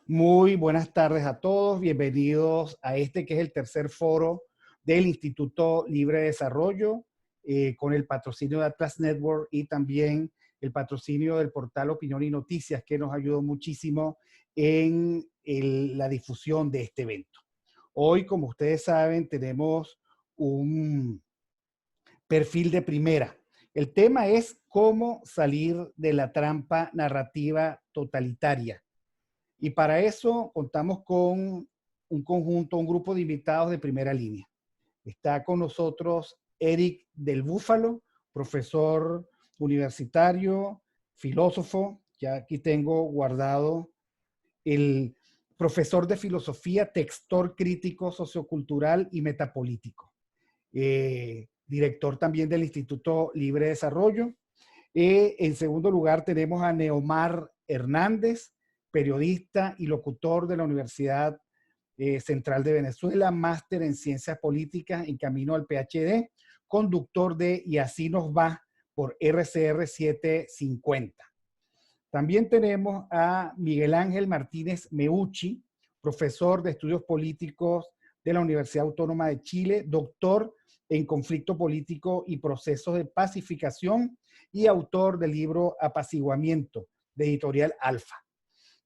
Muy buenas tardes a todos. Bienvenidos a este que es el tercer foro del Instituto Libre de Desarrollo, con el patrocinio de Atlas Network y también el patrocinio del portal Opinión y Noticias, que nos ayudó muchísimo en la difusión de este evento. Hoy, como ustedes saben, tenemos un perfil de primera. El tema es cómo salir de la trampa narrativa totalitaria. Y para eso contamos con un grupo de invitados de primera línea. Está con nosotros Eric del Búfalo, profesor universitario, filósofo. Ya aquí tengo guardado el profesor de filosofía, textor crítico sociocultural y metapolítico. Director también del Instituto Libre de Desarrollo. En segundo lugar tenemos a Neomar Hernández, periodista y locutor de la Universidad Central de Venezuela, máster en Ciencias Políticas en camino al PhD, conductor de Y así nos va por RCR 750. También tenemos a Miguel Ángel Martínez Meucci, profesor de Estudios Políticos de la Universidad Autónoma de Chile, doctor en conflicto político y procesos de pacificación y autor del libro Apaciguamiento, de Editorial Alfa.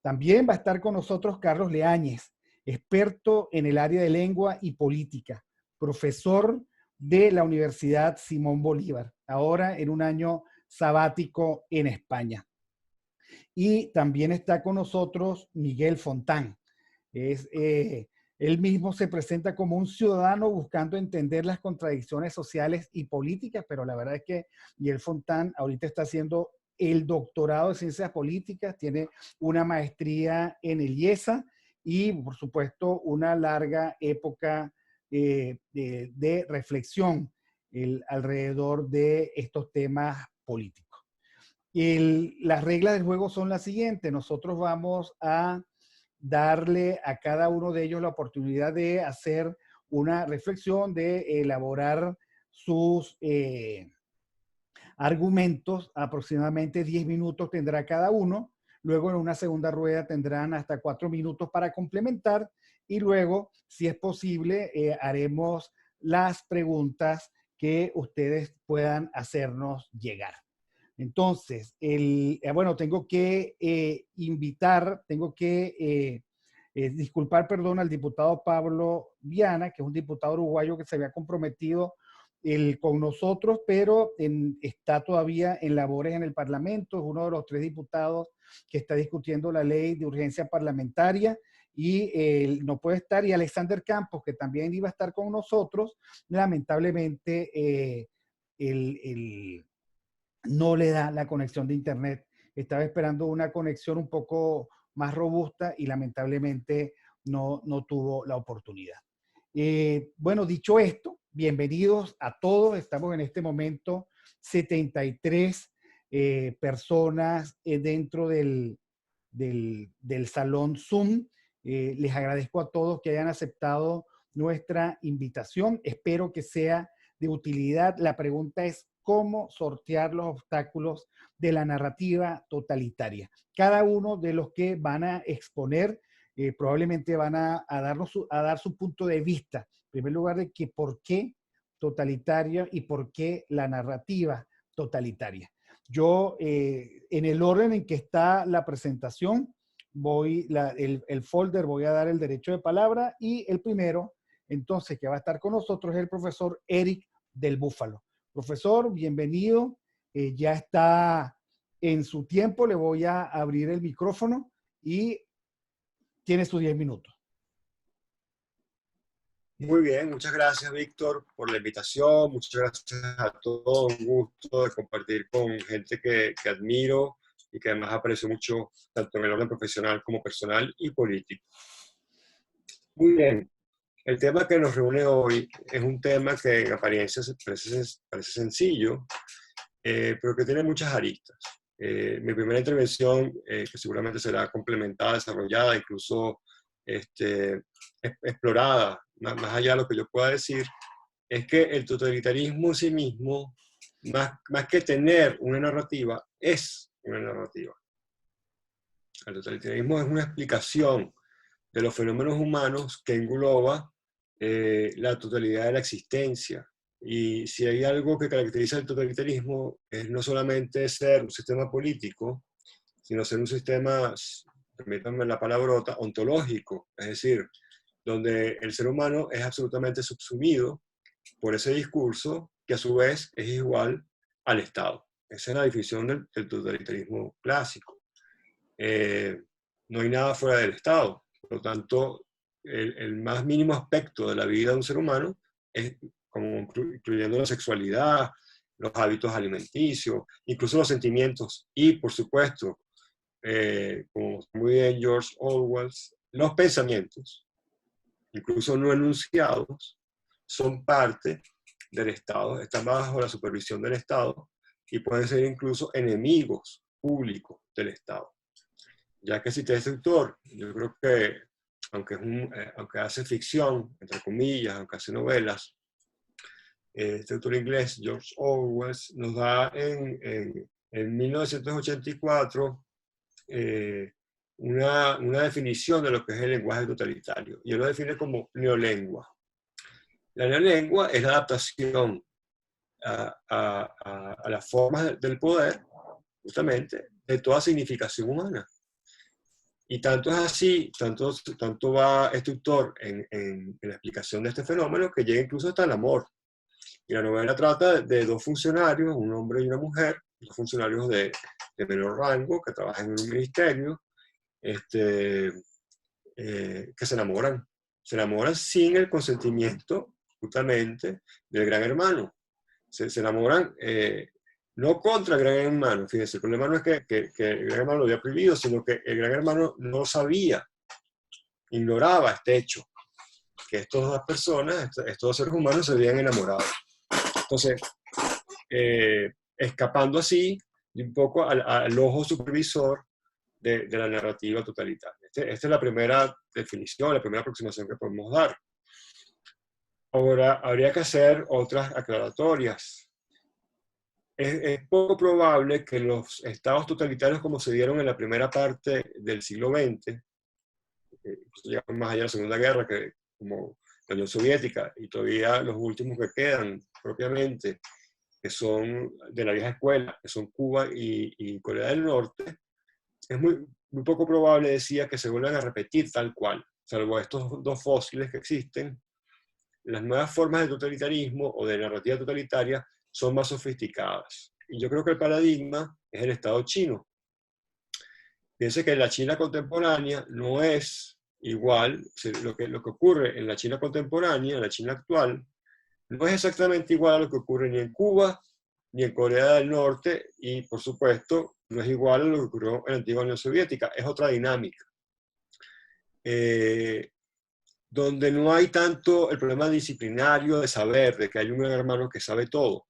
También va a estar con nosotros Carlos Leáñez, experto en el área de lengua y política, profesor de la Universidad Simón Bolívar, ahora en un año sabático en España. Y también está con nosotros Miguel Fontán. Él mismo se presenta como un ciudadano buscando entender las contradicciones sociales y políticas, pero la verdad es que Miguel Fontán ahorita está haciendo el doctorado de Ciencias Políticas, tiene una maestría en el IESA y, por supuesto, una larga época de reflexión alrededor de estos temas políticos. Las reglas del juego son las siguientes. Nosotros vamos a darle a cada uno de ellos la oportunidad de hacer una reflexión, de elaborar sus argumentos. Aproximadamente 10 minutos tendrá cada uno. Luego en una segunda rueda tendrán hasta 4 minutos para complementar. Y luego, si es posible, haremos las preguntas que ustedes puedan hacernos llegar. Entonces, bueno, tengo que disculpar, perdón, al diputado Pablo Viana, que es un diputado uruguayo que se había comprometido con nosotros, pero está todavía en labores en el Parlamento, es uno de los 3 diputados que está discutiendo la ley de urgencia parlamentaria y no puede estar. Y Alexander Campos, que también iba a estar con nosotros, lamentablemente no le da la conexión de internet. Estaba esperando una conexión un poco más robusta y lamentablemente no tuvo la oportunidad. Bueno, dicho esto, bienvenidos a todos. Estamos en este momento 73 personas dentro del salón Zoom. Les agradezco a todos que hayan aceptado nuestra invitación. Espero que sea de utilidad. La pregunta es cómo sortear los obstáculos de la narrativa totalitaria. Cada uno de los que van a exponer probablemente van a dar su punto de vista. En primer lugar, de que por qué totalitaria y por qué la narrativa totalitaria. Yo, en el orden en que está la presentación, el folder, voy a dar el derecho de palabra y el primero, entonces, que va a estar con nosotros es el profesor Eric del Búfalo. Profesor, bienvenido. Ya está en su tiempo. Le voy a abrir el micrófono y tiene sus 10 minutos. Muy bien, muchas gracias, Víctor, por la invitación. Muchas gracias a todos. Un gusto de compartir con gente que admiro y que además aprecio mucho, tanto en el orden profesional como personal y político. Muy bien. El tema que nos reúne hoy es un tema que en apariencia parece sencillo, pero que tiene muchas aristas. Mi primera intervención, que seguramente será complementada, desarrollada, incluso explorada, más allá de lo que yo pueda decir, es que el totalitarismo en sí mismo, más que tener una narrativa, es una narrativa. El totalitarismo es una explicación de los fenómenos humanos que engloba la totalidad de la existencia. Y si hay algo que caracteriza el totalitarismo es no solamente ser un sistema político, sino ser un sistema, permítanme la palabrota, ontológico, es decir, donde el ser humano es absolutamente subsumido por ese discurso que a su vez es igual al Estado. Esa es la definición del totalitarismo clásico. No hay nada fuera del Estado. Por lo tanto, el más mínimo aspecto de la vida de un ser humano es como incluyendo la sexualidad, los hábitos alimenticios, incluso los sentimientos y, por supuesto, como muy bien George Orwell, los pensamientos, incluso no enunciados, son parte del Estado, están bajo la supervisión del Estado y pueden ser incluso enemigos públicos del Estado. Ya que cité este autor, yo creo que, aunque hace ficción, entre comillas, aunque hace novelas, este autor inglés, George Orwell, nos da en 1984 una definición de lo que es el lenguaje totalitario. Y él lo define como neolengua. La neolengua es la adaptación a las formas del poder, justamente, de toda significación humana. Y tanto es así, tanto va este autor en la explicación de este fenómeno, que llega incluso hasta el amor. Y la novela trata de dos funcionarios, un hombre y una mujer, dos funcionarios de menor rango, que trabajan en un ministerio, que se enamoran. Se enamoran sin el consentimiento, justamente, del gran hermano. Se enamoran no contra el gran hermano. Fíjense, el problema no es que el gran hermano lo había prohibido, sino que el gran hermano no sabía, ignoraba este hecho, que estas dos personas, estos dos seres humanos se habían enamorado. Entonces, escapando así un poco al ojo supervisor de la narrativa totalitaria. Esta es la primera definición, la primera aproximación que podemos dar. Ahora, habría que hacer otras aclaratorias. Es poco probable que los estados totalitarios como se dieron en la primera parte del siglo XX, llegan más allá de la Segunda Guerra, que como la Unión Soviética, y todavía los últimos que quedan propiamente, que son de la vieja escuela, que son Cuba y Corea del Norte, es muy poco probable, decía, que se vuelvan a repetir tal cual, salvo estos dos fósiles que existen. Las nuevas formas de totalitarismo o de narrativa totalitaria son más sofisticadas. Y yo creo que el paradigma es el Estado chino. Piense que la China contemporánea no es igual, lo que ocurre en la China contemporánea, en la China actual, no es exactamente igual a lo que ocurre ni en Cuba, ni en Corea del Norte, y por supuesto no es igual a lo que ocurrió en la antigua Unión Soviética, es otra dinámica. Donde no hay tanto el problema disciplinario de saber, de que hay un gran hermano que sabe todo,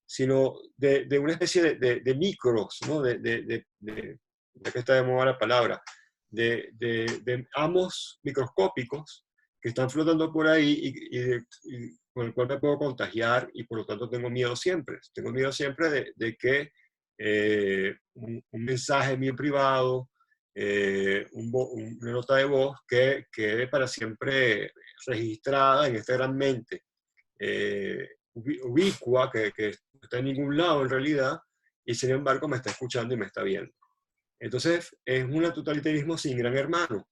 sino de una especie de micros, ¿no? Ya que está de moda la palabra, de amos microscópicos que están flotando por ahí y con el cual me puedo contagiar y por lo tanto tengo miedo siempre. Tengo miedo siempre de que un mensaje mío privado, una nota de voz que quede para siempre registrada en esta gran mente, ubicua, que no está en ningún lado en realidad, y sin embargo me está escuchando y me está viendo. Entonces es un totalitarismo sin gran hermano,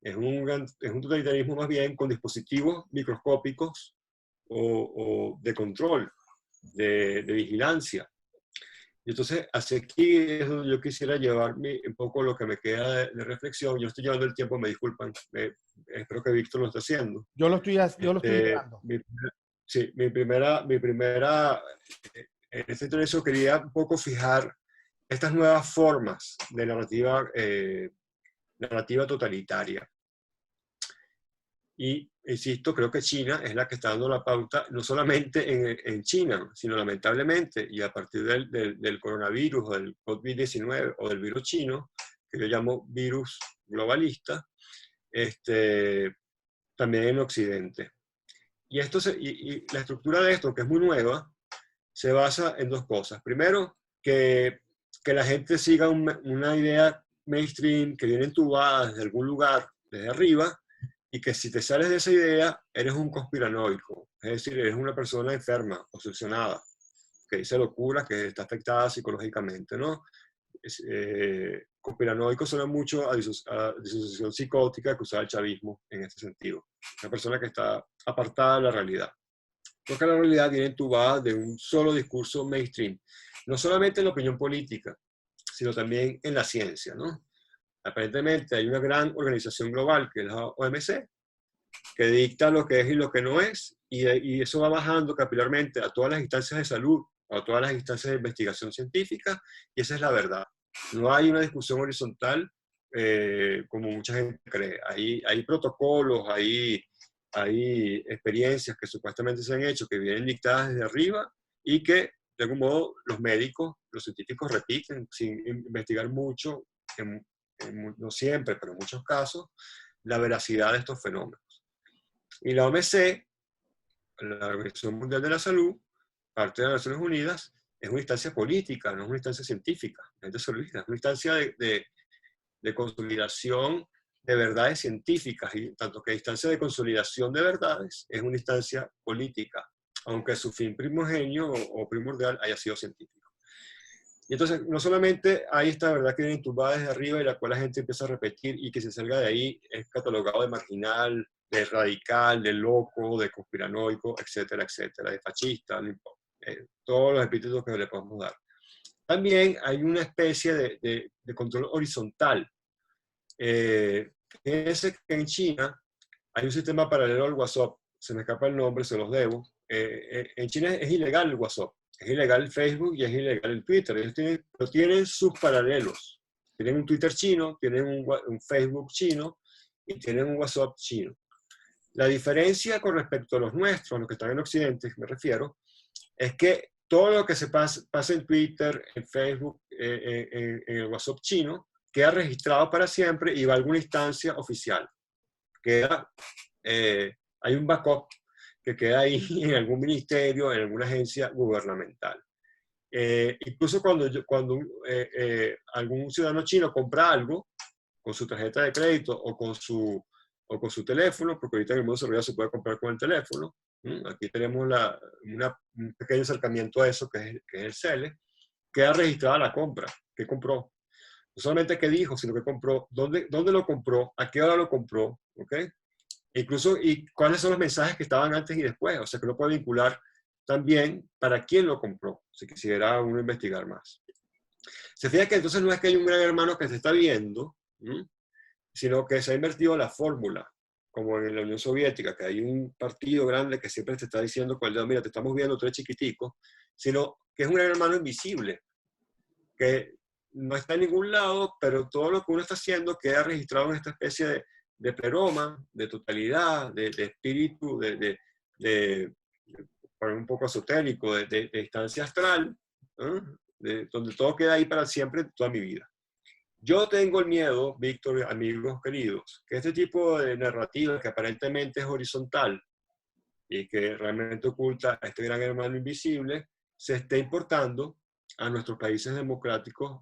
es un totalitarismo más bien con dispositivos microscópicos o de control, de vigilancia. Y entonces, hacia aquí es donde yo quisiera llevarme un poco lo que me queda de reflexión. Yo estoy llevando el tiempo, me disculpan. Espero que Víctor lo esté haciendo. Yo lo estoy llevando. Sí, mi primera en este interés quería un poco fijar estas nuevas formas de narrativa totalitaria. Y, insisto, creo que China es la que está dando la pauta, no solamente en China, sino lamentablemente, y a partir del coronavirus, o del COVID-19, o del virus chino, que yo llamo virus globalista, también en Occidente. Y la estructura de esto, que es muy nueva, se basa en dos cosas. Primero, que la gente siga una idea mainstream que viene entubada desde algún lugar, desde arriba, y que si te sales de esa idea, eres un conspiranoico, es decir, eres una persona enferma, obsesionada, que dice locura, que está afectada psicológicamente, ¿no? Conspiranoico suena mucho a disociación psicótica que usaba el chavismo en este sentido. Una persona que está apartada de la realidad. Porque la realidad viene entubada de un solo discurso mainstream. No solamente en la opinión política, sino también en la ciencia, ¿no? Aparentemente hay una gran organización global, que es la OMC, que dicta lo que es y lo que no es, y eso va bajando capilarmente a todas las instancias de salud, a todas las instancias de investigación científica, y esa es la verdad. No hay una discusión horizontal como mucha gente cree. Hay protocolos, hay experiencias que supuestamente se han hecho, que vienen dictadas desde arriba, y que de algún modo los médicos, los científicos repiten sin investigar mucho, no siempre, pero en muchos casos, la veracidad de estos fenómenos. Y la OMC, la Organización Mundial de la Salud, parte de las Naciones Unidas, es una instancia política, no es una instancia científica. La gente se olvida, es una instancia de consolidación de verdades científicas, y tanto que la instancia de consolidación de verdades es una instancia política, aunque su fin primogenio o primordial haya sido científico. Y entonces, no solamente hay esta verdad que viene entubada desde arriba y la cual la gente empieza a repetir, y que se salga de ahí es catalogado de marginal, de radical, de loco, de conspiranoico, etcétera, etcétera, de fascista, todos los epítetos que le podemos dar. También hay una especie de control horizontal. Fíjense que en China hay un sistema paralelo al WhatsApp, se me escapa el nombre, se los debo. En China es ilegal el WhatsApp, es ilegal el Facebook y es ilegal el Twitter. Ellos tienen sus paralelos. Tienen un Twitter chino, tienen un Facebook chino y tienen un WhatsApp chino. La diferencia con respecto a los nuestros, a los que están en Occidente, me refiero, es que todo lo que se pasa en Twitter, en Facebook, en el WhatsApp chino, queda registrado para siempre y va a alguna instancia oficial. Hay un backup que queda ahí en algún ministerio, en alguna agencia gubernamental. Incluso cuando algún ciudadano chino compra algo con su tarjeta de crédito o con su teléfono, porque ahorita en el mundo desarrollado se puede comprar con el teléfono. Aquí tenemos un pequeño acercamiento a eso, que es el CELE. Queda registrada la compra, qué compró. No solamente qué dijo, sino que compró, dónde lo compró, a qué hora lo compró, ¿ok? Incluso, y cuáles son los mensajes que estaban antes y después, o sea, que uno puede vincular también para quién lo compró, si quisiera uno investigar más. Se fija que entonces no es que hay un gran hermano que se está viendo, sino que se ha invertido la fórmula, como en la Unión Soviética, que hay un partido grande que siempre te está diciendo, mira, te estamos viendo, tú eres chiquitico, sino que es un gran hermano invisible, que no está en ningún lado, pero todo lo que uno está haciendo queda registrado en esta especie de pleroma, de totalidad, de espíritu, para un poco esotérico, de instancia astral, ¿no? Donde todo queda ahí para siempre, toda mi vida. Yo tengo el miedo, Víctor, amigos queridos, que este tipo de narrativa que aparentemente es horizontal y que realmente oculta a este gran hermano invisible, se esté importando a nuestros países democráticos.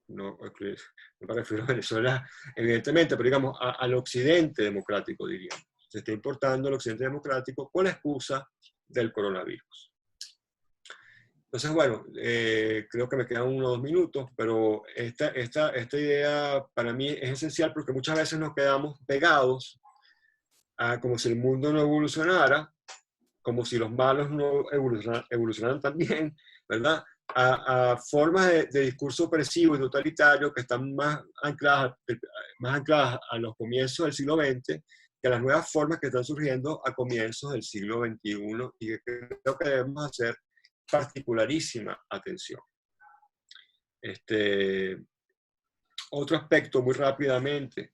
No me refiero a Venezuela, evidentemente, pero digamos al occidente democrático, diríamos. Se está importando al occidente democrático con la excusa del coronavirus. Entonces, bueno, creo que me quedan 1 o 2 minutos, pero esta idea para mí es esencial porque muchas veces nos quedamos pegados a como si el mundo no evolucionara, como si los malos no evolucionaran también, ¿verdad? A formas de discurso opresivo y totalitario que están más ancladas a los comienzos del siglo XX que a las nuevas formas que están surgiendo a comienzos del siglo XXI, y que creo que debemos hacer particularísima atención. Otro aspecto muy rápidamente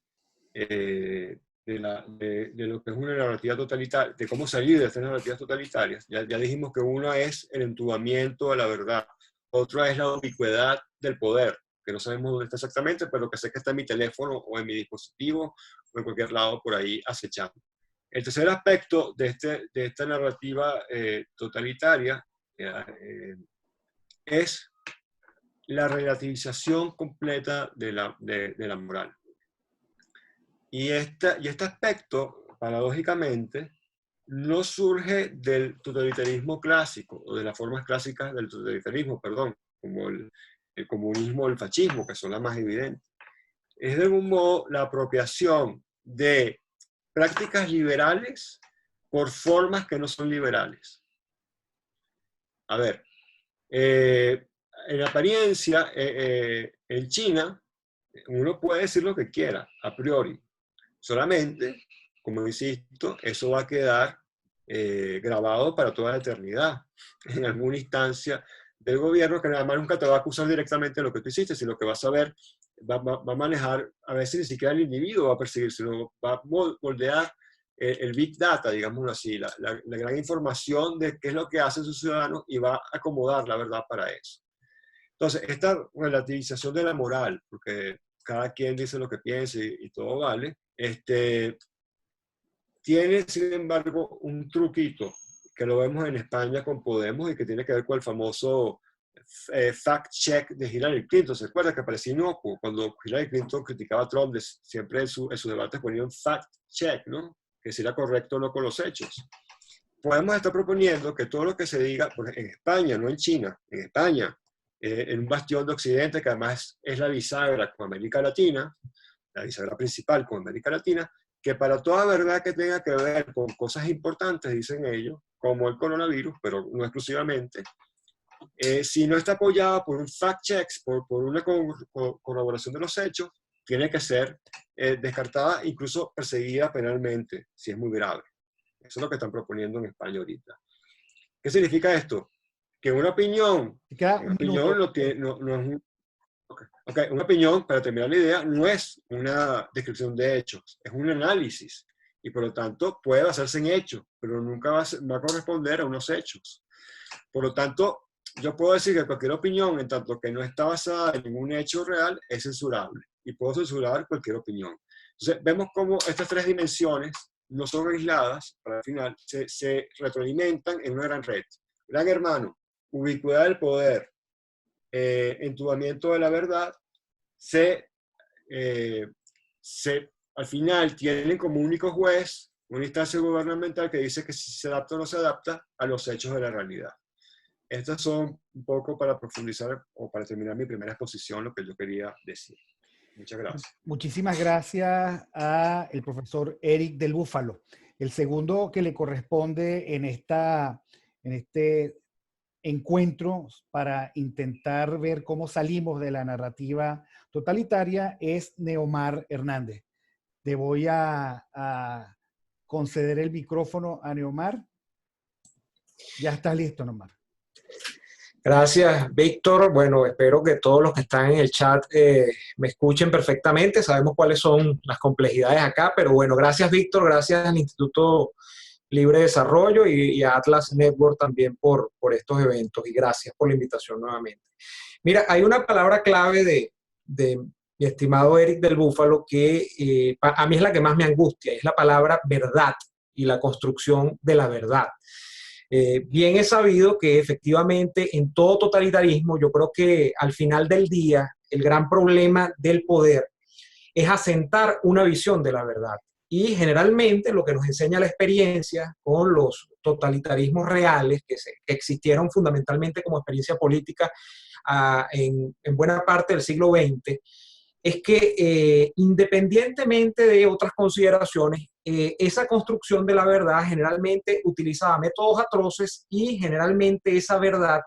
de lo que es una narrativa totalitaria, de cómo salir de estas narrativas totalitarias. Ya dijimos que una es el entubamiento de la verdad, otra es la ubicuidad del poder, que no sabemos dónde está exactamente, pero que sé que está en mi teléfono o en mi dispositivo o en cualquier lado por ahí acechando. El tercer aspecto de esta narrativa totalitaria es la relativización completa de la moral. Y este aspecto, paradójicamente, no surge del totalitarismo clásico, o de las formas clásicas del totalitarismo, perdón, como el comunismo o el fascismo, que son las más evidentes. Es de algún modo la apropiación de prácticas liberales por formas que no son liberales. A ver, en apariencia, en China, uno puede decir lo que quiera, a priori. Solamente, como insisto, eso va a quedar grabado para toda la eternidad en alguna instancia del gobierno, que nada más nunca te va a acusar directamente de lo que tú hiciste, sino que vas a ver, va a manejar, a veces ni siquiera el individuo va a perseguir, sino va a moldear el big data, digámoslo así, la gran información de qué es lo que hacen sus ciudadanos, y va a acomodar la verdad para eso. Entonces, esta relativización de la moral, porque cada quien dice lo que piensa y todo vale, tiene, sin embargo, un truquito que lo vemos en España con Podemos y que tiene que ver con el famoso fact-check de Hillary Clinton. ¿Se acuerda que parecía inocuo? Cuando Hillary Clinton criticaba a Trump, siempre en sus debates ponía un fact-check, ¿no? Que si era correcto o no con los hechos. Podemos estar proponiendo que todo lo que se diga, en España, no en China, en España, en un bastión de Occidente, que además es la bisagra con América Latina, la bisagra principal con América Latina, que para toda verdad que tenga que ver con cosas importantes, dicen ellos, como el coronavirus, pero no exclusivamente, si no está apoyada por un fact-check, por una corroboración de los hechos, tiene que ser descartada, incluso perseguida penalmente, si es muy grave. Eso es lo que están proponiendo en España ahorita. ¿Qué significa esto? Que una opinión, una opinión, para terminar la idea, no es una descripción de hechos, es un análisis. Y por lo tanto puede basarse en hechos, pero nunca va a corresponder a unos hechos. Por lo tanto, yo puedo decir que cualquier opinión, en tanto que no está basada en ningún hecho real, es censurable. Y puedo censurar cualquier opinión. Entonces, vemos cómo estas tres dimensiones no son aisladas, para el final se retroalimentan en una gran red. Gran hermano, ubicuidad del poder, entubamiento de la verdad, al final tienen como único juez una instancia gubernamental que dice que si se adapta o no se adapta a los hechos de la realidad. Estas son un poco para profundizar o para terminar mi primera exposición lo que yo quería decir. Muchas gracias. Muchísimas gracias al profesor Eric del Búfalo. El segundo que le corresponde en este encuentro para intentar ver cómo salimos de la narrativa totalitaria es Neomar Hernández. Te voy a conceder el micrófono a Neomar. Ya estás listo, Neomar. Gracias, Víctor. Bueno, espero que todos los que están en el chat me escuchen perfectamente. Sabemos cuáles son las complejidades acá, pero bueno, gracias, Víctor. Gracias al Instituto Libre de Desarrollo y a Atlas Network también por estos eventos. Y gracias por la invitación nuevamente. Mira, hay una palabra clave de mi estimado Eric del Búfalo que a mí es la que más me angustia, es la palabra verdad y la construcción de la verdad. Bien es sabido que efectivamente en todo totalitarismo, yo creo que al final del día, el gran problema del poder es asentar una visión de la verdad. Y generalmente lo que nos enseña la experiencia con los totalitarismos reales, que existieron fundamentalmente como experiencia política en buena parte del siglo XX, es que independientemente de otras consideraciones, esa construcción de la verdad generalmente utilizaba métodos atroces y generalmente esa verdad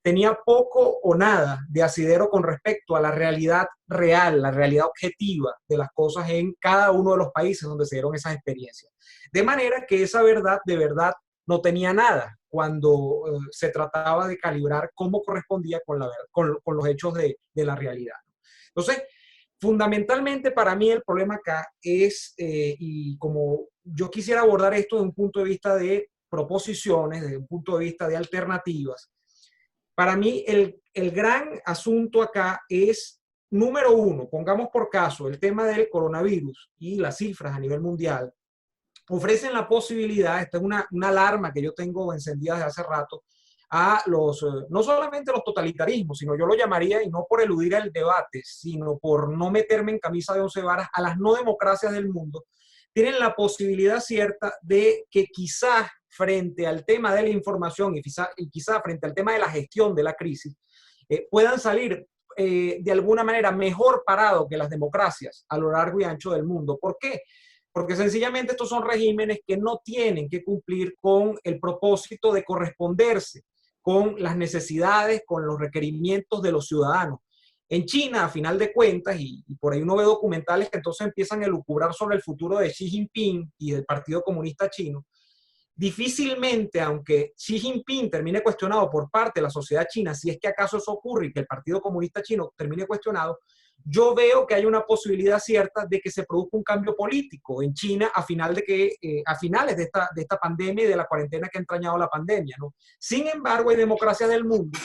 tenía poco o nada de asidero con respecto a la realidad real, la realidad objetiva de las cosas en cada uno de los países donde se dieron esas experiencias. De manera que esa verdad de verdad no tenía nada cuando se trataba de calibrar cómo correspondía con los hechos de la realidad. Entonces, fundamentalmente para mí el problema acá es, y como yo quisiera abordar esto desde un punto de vista de proposiciones, desde un punto de vista de alternativas, para mí el gran asunto acá es, número uno, pongamos por caso el tema del coronavirus y las cifras a nivel mundial, ofrecen la posibilidad, esta es una alarma que yo tengo encendida desde hace rato, no solamente los totalitarismos, sino yo lo llamaría, y no por eludir el debate, sino por no meterme en camisa de once varas, a las no democracias del mundo, tienen la posibilidad cierta de que quizás frente al tema de la información y quizá frente al tema de la gestión de la crisis, puedan salir de alguna manera mejor parados que las democracias a lo largo y ancho del mundo. ¿Por qué? Porque sencillamente estos son regímenes que no tienen que cumplir con el propósito de corresponderse con las necesidades, con los requerimientos de los ciudadanos. En China, a final de cuentas, y por ahí uno ve documentales que entonces empiezan a elucubrar sobre el futuro de Xi Jinping y del Partido Comunista Chino, difícilmente, aunque Xi Jinping termine cuestionado por parte de la sociedad china, si es que acaso eso ocurre y que el Partido Comunista Chino termine cuestionado, yo veo que hay una posibilidad cierta de que se produzca un cambio político en China a finales de esta pandemia y de la cuarentena que ha entrañado la pandemia, ¿no? Sin embargo, hay democracias del mundo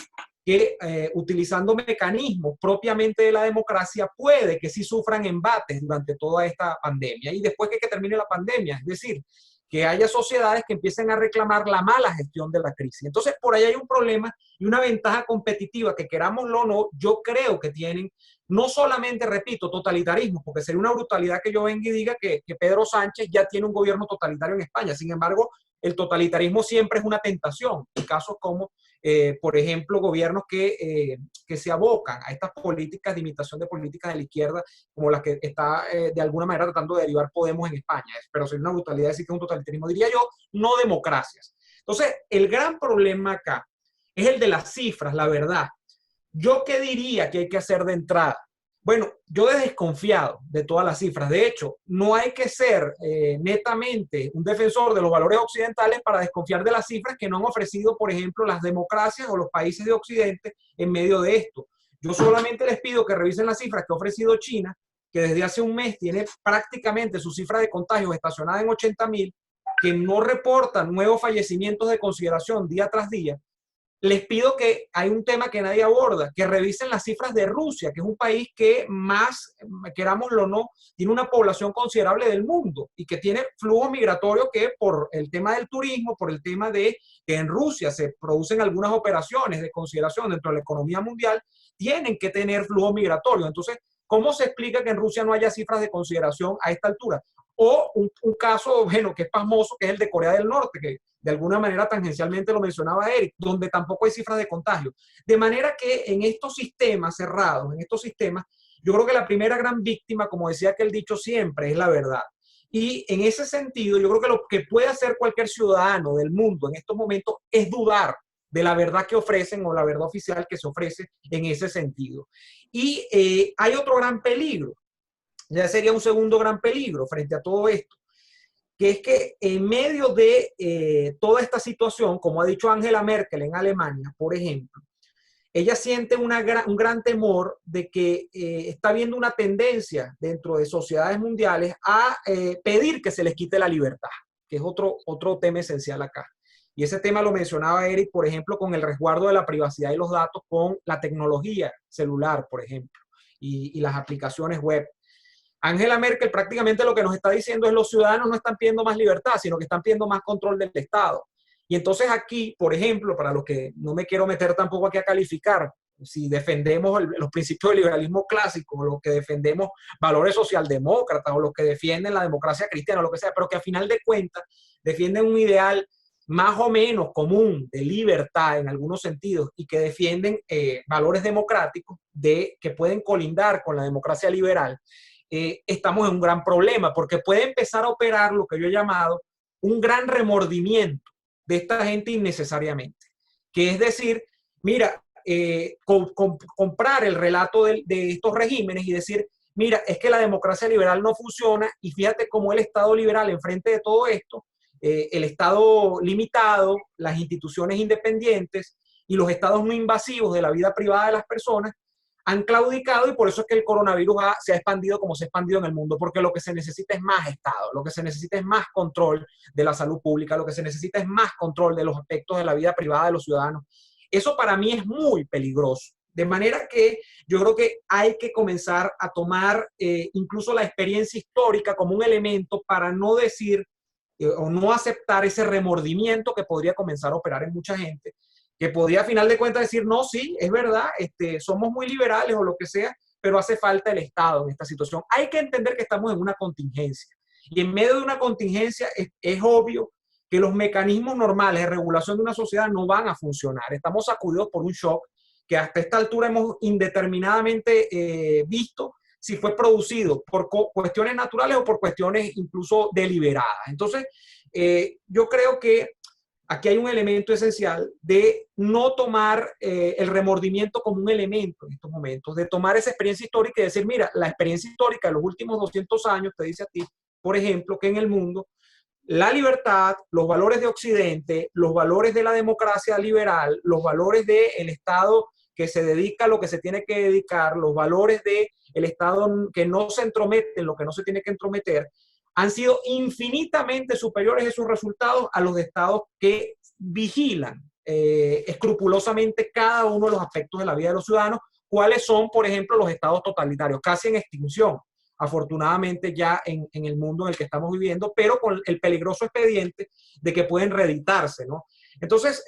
que utilizando mecanismos propiamente de la democracia puede que sí sufran embates durante toda esta pandemia y después que termine la pandemia, es decir, que haya sociedades que empiecen a reclamar la mala gestión de la crisis. Entonces, por ahí hay un problema y una ventaja competitiva que, querámoslo o no, yo creo que tienen, no solamente, repito, totalitarismo, porque sería una brutalidad que yo venga y diga que Pedro Sánchez ya tiene un gobierno totalitario en España. Sin embargo, el totalitarismo siempre es una tentación. En casos como, por ejemplo, gobiernos que se abocan a estas políticas de imitación de políticas de la izquierda, como las que está de alguna manera tratando de derivar Podemos en España. Pero sería una brutalidad decir que es un totalitarismo. Diría yo, no democracias. Entonces, el gran problema acá es el de las cifras, la verdad. ¿Yo qué diría que hay que hacer de entrada? Bueno, yo he desconfiado de todas las cifras. De hecho, no hay que ser netamente un defensor de los valores occidentales para desconfiar de las cifras que no han ofrecido, por ejemplo, las democracias o los países de Occidente en medio de esto. Yo solamente les pido que revisen las cifras que ha ofrecido China, que desde hace un mes tiene prácticamente su cifra de contagios estacionada en 80.000, que no reporta nuevos fallecimientos de consideración día tras día. Les pido que hay un tema que nadie aborda, que revisen las cifras de Rusia, que es un país que más, querámoslo o no, tiene una población considerable del mundo y que tiene flujo migratorio que por el tema del turismo, por el tema de que en Rusia se producen algunas operaciones de consideración dentro de la economía mundial, tienen que tener flujo migratorio. Entonces, ¿cómo se explica que en Rusia no haya cifras de consideración a esta altura? O un caso, bueno, que es pasmoso, que es el de Corea del Norte, que de alguna manera tangencialmente lo mencionaba Eric, donde tampoco hay cifras de contagio. De manera que en estos sistemas cerrados, en estos sistemas, yo creo que la primera gran víctima, como decía aquel dicho siempre, es la verdad. Y en ese sentido, yo creo que lo que puede hacer cualquier ciudadano del mundo en estos momentos es dudar de la verdad que ofrecen o la verdad oficial que se ofrece en ese sentido. Y hay otro gran peligro, ya sería un segundo gran peligro frente a todo esto, que es que en medio de toda esta situación, como ha dicho Angela Merkel en Alemania, por ejemplo, ella siente un gran temor de que está viendo una tendencia dentro de sociedades mundiales a pedir que se les quite la libertad, que es otro tema esencial acá. Y ese tema lo mencionaba Eric, por ejemplo, con el resguardo de la privacidad y los datos con la tecnología celular, por ejemplo, y las aplicaciones web. Angela Merkel prácticamente lo que nos está diciendo es los ciudadanos no están pidiendo más libertad, sino que están pidiendo más control del Estado. Y entonces aquí, por ejemplo, para los que no me quiero meter tampoco aquí a calificar, si defendemos los principios del liberalismo clásico, o los que defendemos valores socialdemócratas, o los que defienden la democracia cristiana, o lo que sea, pero que a final de cuentas defienden un ideal más o menos común de libertad en algunos sentidos y que defienden valores democráticos que pueden colindar con la democracia liberal, estamos en un gran problema porque puede empezar a operar lo que yo he llamado un gran remordimiento de esta gente innecesariamente. Que es decir, mira, comprar el relato de estos regímenes y decir, mira, es que la democracia liberal no funciona y fíjate cómo el Estado liberal enfrente de todo esto, el Estado limitado, las instituciones independientes y los estados no invasivos de la vida privada de las personas han claudicado y por eso es que el coronavirus se ha expandido como se ha expandido en el mundo, porque lo que se necesita es más Estado, lo que se necesita es más control de la salud pública, lo que se necesita es más control de los aspectos de la vida privada de los ciudadanos. Eso para mí es muy peligroso. De manera que yo creo que hay que comenzar a tomar incluso la experiencia histórica como un elemento para no decir o no aceptar ese remordimiento que podría comenzar a operar en mucha gente, que podía a final de cuentas decir, no, sí, es verdad, somos muy liberales o lo que sea, pero hace falta el Estado en esta situación. Hay que entender que estamos en una contingencia. Y en medio de una contingencia es obvio que los mecanismos normales de regulación de una sociedad no van a funcionar. Estamos sacudidos por un shock que hasta esta altura hemos indeterminadamente visto si fue producido por cuestiones naturales o por cuestiones incluso deliberadas. Entonces, yo creo que aquí hay un elemento esencial de no tomar el remordimiento como un elemento en estos momentos, de tomar esa experiencia histórica y decir, mira, la experiencia histórica de los últimos 200 años te dice a ti, por ejemplo, que en el mundo la libertad, los valores de Occidente, los valores de la democracia liberal, los valores del Estado que se dedica a lo que se tiene que dedicar, los valores del Estado que no se entromete en lo que no se tiene que entrometer, han sido infinitamente superiores esos resultados a los de estados que vigilan escrupulosamente cada uno de los aspectos de la vida de los ciudadanos, cuáles son, por ejemplo, los estados totalitarios, casi en extinción, afortunadamente ya en el mundo en el que estamos viviendo, pero con el peligroso expediente de que pueden reeditarse, ¿no? Entonces,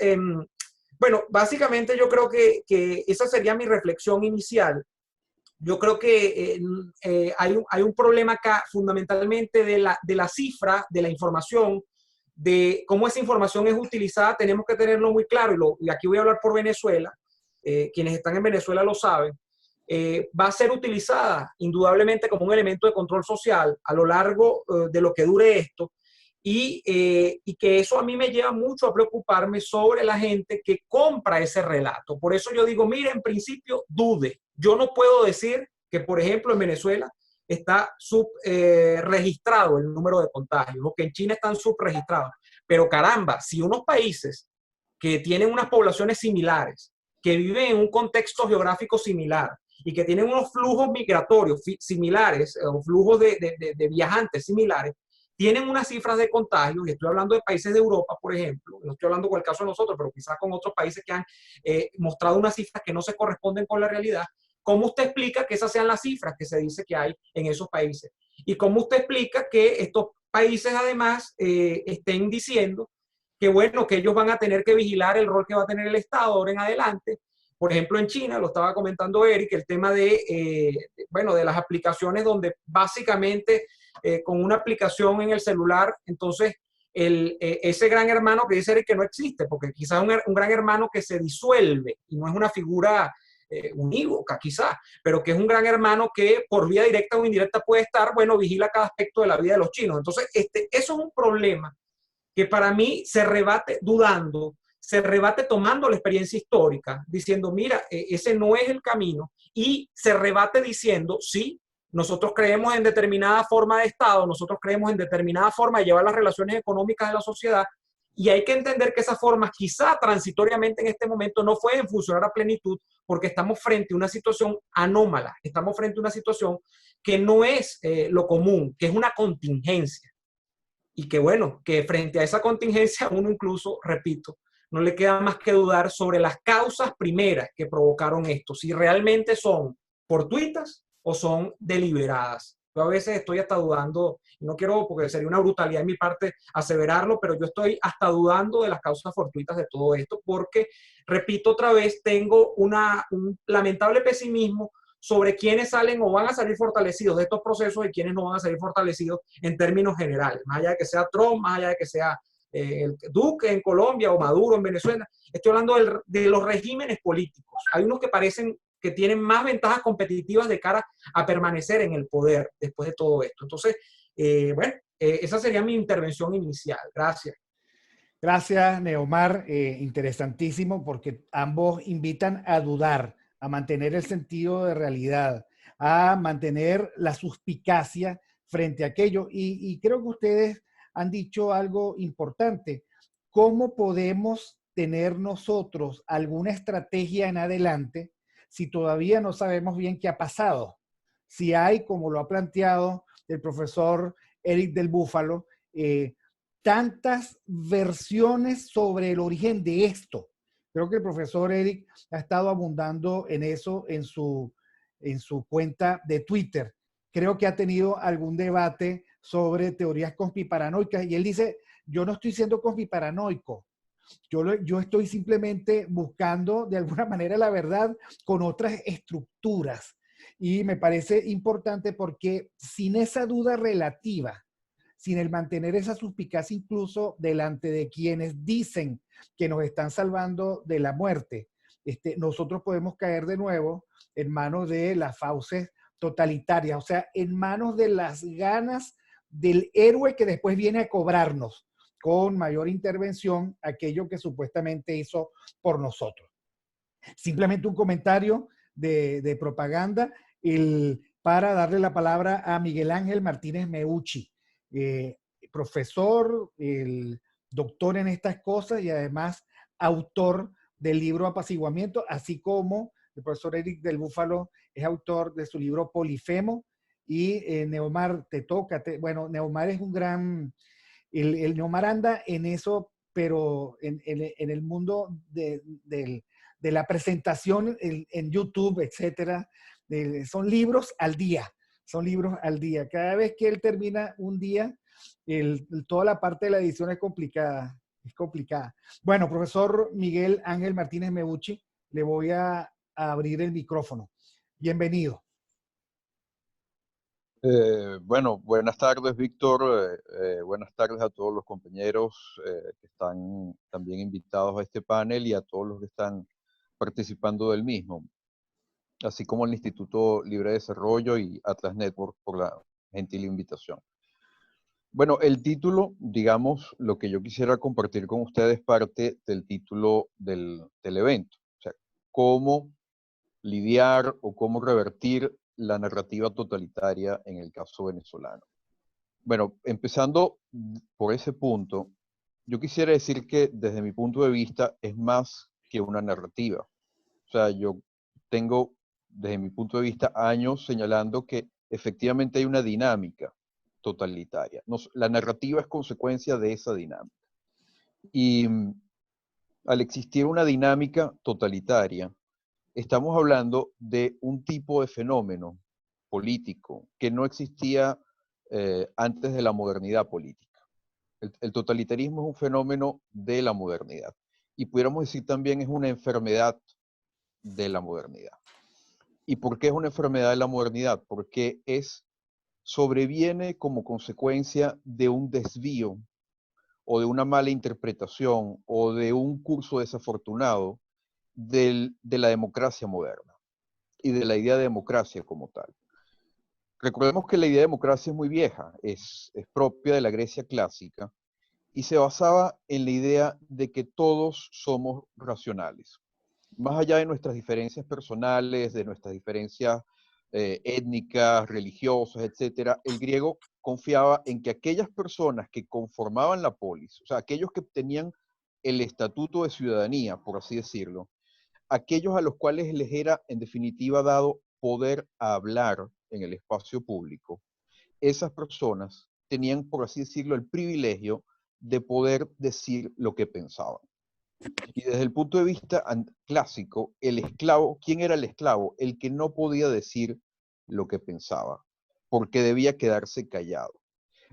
bueno, básicamente yo creo que esa sería mi reflexión inicial. Yo creo que hay un problema acá fundamentalmente de la cifra, de la información, de cómo esa información es utilizada. Tenemos que tenerlo muy claro, y aquí voy a hablar por Venezuela, quienes están en Venezuela lo saben. Va a ser utilizada indudablemente como un elemento de control social a lo largo de lo que dure esto, y que eso a mí me lleva mucho a preocuparme sobre la gente que compra ese relato. Por eso yo digo, mire, en principio, dude. Yo no puedo decir que, por ejemplo, en Venezuela está subregistrado el número de contagios, o que en China están subregistrados. Pero caramba, si unos países que tienen unas poblaciones similares, que viven en un contexto geográfico similar, y que tienen unos flujos migratorios similares, o flujos de viajantes similares, tienen unas cifras de contagios, y estoy hablando de países de Europa, por ejemplo, no estoy hablando con el caso de nosotros, pero quizás con otros países que han mostrado unas cifras que no se corresponden con la realidad. ¿Cómo usted explica que esas sean las cifras que se dice que hay en esos países? ¿Y cómo usted explica que estos países además estén diciendo que, bueno, que ellos van a tener que vigilar el rol que va a tener el Estado ahora en adelante? Por ejemplo, en China, lo estaba comentando Eric, el tema bueno, de las aplicaciones donde básicamente con una aplicación en el celular, entonces ese gran hermano que dice Eric que no existe, porque quizás un gran hermano que se disuelve y no es una figura unívoca quizás, pero que es un gran hermano que por vía directa o indirecta puede estar, bueno, vigila cada aspecto de la vida de los chinos. Entonces, eso es un problema que para mí se rebate dudando, se rebate tomando la experiencia histórica, diciendo, mira, ese no es el camino, y se rebate diciendo, sí, nosotros creemos en determinada forma de Estado, nosotros creemos en determinada forma de llevar las relaciones económicas de la sociedad, y hay que entender que esas formas quizá transitoriamente en este momento no pueden funcionar a plenitud, porque estamos frente a una situación anómala, estamos frente a una situación que no es lo común, que es una contingencia. Y que bueno, que frente a esa contingencia uno incluso, repito, no le queda más que dudar sobre las causas primeras que provocaron esto, si realmente son fortuitas o son deliberadas. Yo a veces estoy hasta dudando, y no quiero, porque sería una brutalidad en mi parte aseverarlo, pero yo estoy hasta dudando de las causas fortuitas de todo esto, porque, repito otra vez, tengo un lamentable pesimismo sobre quiénes salen o van a salir fortalecidos de estos procesos y quiénes no van a salir fortalecidos en términos generales, más allá de que sea Trump, más allá de que sea el Duque en Colombia o Maduro en Venezuela. Estoy hablando de los regímenes políticos. Hay unos que parecen que tienen más ventajas competitivas de cara a permanecer en el poder después de todo esto. Entonces, bueno, esa sería mi intervención inicial. Gracias. Gracias, Neomar. Interesantísimo, porque ambos invitan a dudar, a mantener el sentido de realidad, a mantener la suspicacia frente a aquello. Y creo que ustedes han dicho algo importante. ¿Cómo podemos tener nosotros alguna estrategia en adelante si todavía no sabemos bien qué ha pasado? Si hay, como lo ha planteado el profesor Eric del Búfalo, tantas versiones sobre el origen de esto. Creo que el profesor Eric ha estado abundando en eso en su cuenta de Twitter. Creo que ha tenido algún debate sobre teorías conspiranoicas y él dice, yo no estoy siendo conspiranoico, Yo estoy simplemente buscando de alguna manera la verdad con otras estructuras. Y me parece importante porque sin esa duda relativa, sin el mantener esa suspicacia incluso delante de quienes dicen que nos están salvando de la muerte, nosotros podemos caer de nuevo en manos de las fauces totalitarias, o sea, en manos de las ganas del héroe que después viene a cobrarnos con mayor intervención aquello que supuestamente hizo por nosotros. Simplemente un comentario de propaganda para darle la palabra a Miguel Ángel Martínez Meucci, eh, profesor, doctor en estas cosas y además autor del libro Apaciguamiento, así como el profesor Eric del Búfalo es autor de su libro Polifemo. Y Neomar, te toca. Bueno, Neomar es un gran... El Neomar anda en eso, pero en el mundo de la presentación en YouTube, etcétera. Son libros al día, son libros al día. Cada vez que él termina un día, toda la parte de la edición es complicada, es complicada. Bueno, profesor Miguel Ángel Martínez Meucci, le voy a abrir el micrófono. Bienvenido. Bueno, buenas tardes, Víctor. Buenas tardes a todos los compañeros que están también invitados a este panel y a todos los que están participando del mismo, así como el Instituto Libre de Desarrollo y Atlas Network por la gentil invitación. Bueno, el título, digamos, lo que yo quisiera compartir con ustedes parte del título del evento. O sea, cómo lidiar o cómo revertir la narrativa totalitaria en el caso venezolano. Bueno, empezando por ese punto, yo quisiera decir que desde mi punto de vista es más que una narrativa. O sea, yo tengo desde mi punto de vista años señalando que efectivamente hay una dinámica totalitaria. La narrativa es consecuencia de esa dinámica. Y al existir una dinámica totalitaria, estamos hablando de un tipo de fenómeno político que no existía antes de la modernidad política. El totalitarismo es un fenómeno de la modernidad y pudiéramos decir también es una enfermedad de la modernidad. ¿Y por qué es una enfermedad de la modernidad? Porque sobreviene como consecuencia de un desvío o de una mala interpretación o de un curso desafortunado de la democracia moderna y de la idea de democracia como tal. Recordemos que la idea de democracia es muy vieja, es propia de la Grecia clásica y se basaba en la idea de que todos somos racionales. Más allá de nuestras diferencias personales, de nuestras diferencias étnicas, religiosas, etc., el griego confiaba en que aquellas personas que conformaban la polis, o sea, aquellos que tenían el estatuto de ciudadanía, por así decirlo, aquellos a los cuales les era en definitiva dado poder a hablar en el espacio público, esas personas tenían, por así decirlo, el privilegio de poder decir lo que pensaban. Y desde el punto de vista clásico, el esclavo, ¿quién era el esclavo? El que no podía decir lo que pensaba, porque debía quedarse callado.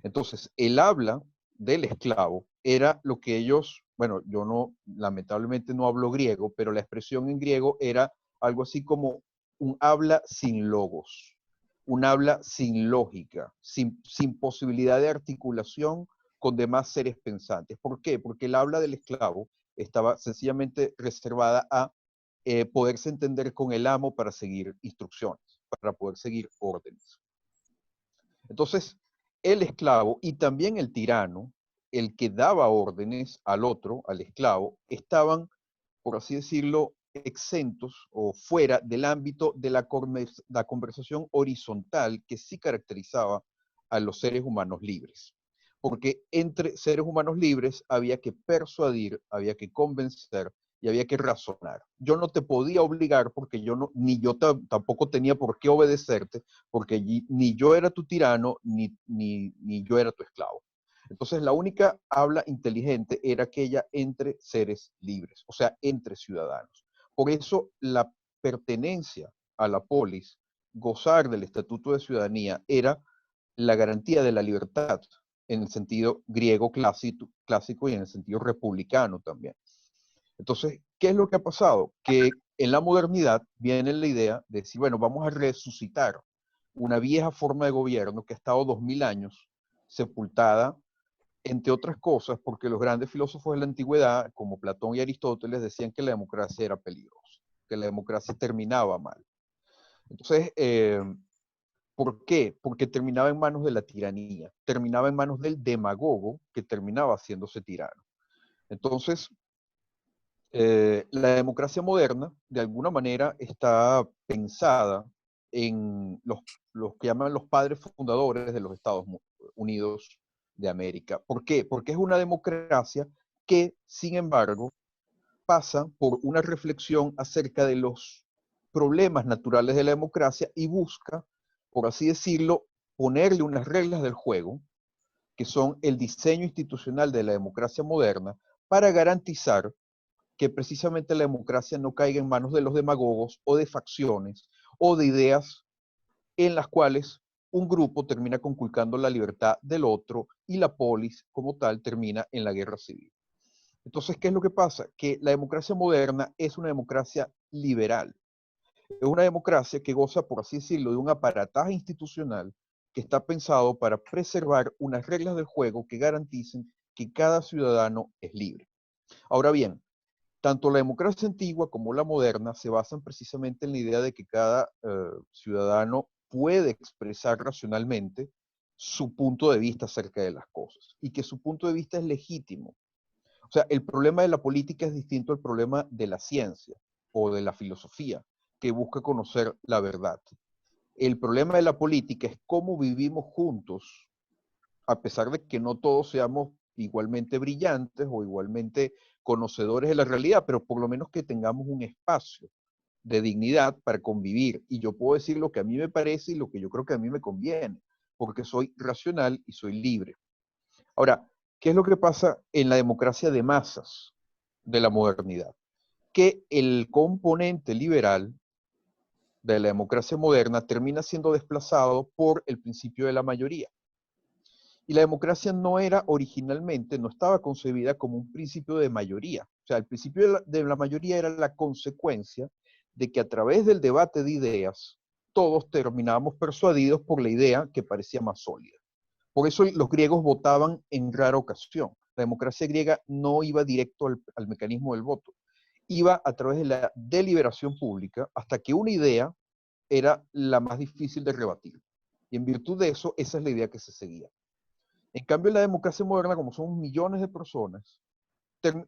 Entonces, el habla del esclavo era lo que ellos, bueno, yo no, lamentablemente no hablo griego, pero la expresión en griego era algo así como un habla sin logos, un habla sin lógica, sin posibilidad de articulación con demás seres pensantes. ¿Por qué? Porque el habla del esclavo estaba sencillamente reservada a poderse entender con el amo para seguir instrucciones, para poder seguir órdenes. Entonces, el esclavo y también el tirano, el que daba órdenes al otro, al esclavo, estaban, por así decirlo, exentos o fuera del ámbito de la conversación horizontal que sí caracterizaba a los seres humanos libres. Porque entre seres humanos libres había que persuadir, había que convencer y había que razonar. Yo no te podía obligar porque ni yo tampoco tenía por qué obedecerte, porque ni yo era tu tirano, ni yo era tu esclavo. Entonces la única habla inteligente era aquella entre seres libres, o sea, entre ciudadanos. Por eso la pertenencia a la polis, gozar del estatuto de ciudadanía, era la garantía de la libertad en el sentido griego clásico y en el sentido republicano también. Entonces, ¿qué es lo que ha pasado? Que en la modernidad viene la idea de decir, bueno, vamos a resucitar una vieja forma de gobierno que ha estado 2000 años sepultada, entre otras cosas, porque los grandes filósofos de la antigüedad, como Platón y Aristóteles, decían que la democracia era peligrosa, que la democracia terminaba mal. Entonces, ¿por qué? Porque terminaba en manos de la tiranía, terminaba en manos del demagogo que terminaba haciéndose tirano. Entonces, la democracia moderna, de alguna manera, está pensada en los que llaman los padres fundadores de los Estados Unidos de América. ¿Por qué? Porque es una democracia que, sin embargo, pasa por una reflexión acerca de los problemas naturales de la democracia y busca, por así decirlo, ponerle unas reglas del juego, que son el diseño institucional de la democracia moderna, para garantizar que precisamente la democracia no caiga en manos de los demagogos o de facciones o de ideas en las cuales un grupo termina conculcando la libertad del otro y la polis como tal termina en la guerra civil. Entonces, ¿qué es lo que pasa? Que la democracia moderna es una democracia liberal. Es una democracia que goza, por así decirlo, de un aparataje institucional que está pensado para preservar unas reglas del juego que garanticen que cada ciudadano es libre. Ahora bien, tanto la democracia antigua como la moderna se basan precisamente en la idea de que cada ciudadano puede expresar racionalmente su punto de vista acerca de las cosas y que su punto de vista es legítimo. O sea, el problema de la política es distinto al problema de la ciencia o de la filosofía, que busca conocer la verdad. El problema de la política es cómo vivimos juntos, a pesar de que no todos seamos igualmente brillantes o igualmente conocedores de la realidad, pero por lo menos que tengamos un espacio de dignidad para convivir. Y yo puedo decir lo que a mí me parece y lo que yo creo que a mí me conviene, porque soy racional y soy libre. Ahora, ¿qué es lo que pasa en la democracia de masas de la modernidad? Que el componente liberal de la democracia moderna termina siendo desplazado por el principio de la mayoría. Y la democracia no era originalmente, no estaba concebida como un principio de mayoría. O sea, el principio de la mayoría era la consecuencia de que a través del debate de ideas, todos terminábamos persuadidos por la idea que parecía más sólida. Por eso los griegos votaban en rara ocasión. La democracia griega no iba directo al mecanismo del voto. Iba a través de la deliberación pública hasta que una idea era la más difícil de rebatir. Y en virtud de eso, esa es la idea que se seguía. En cambio, en la democracia moderna, como son millones de personas,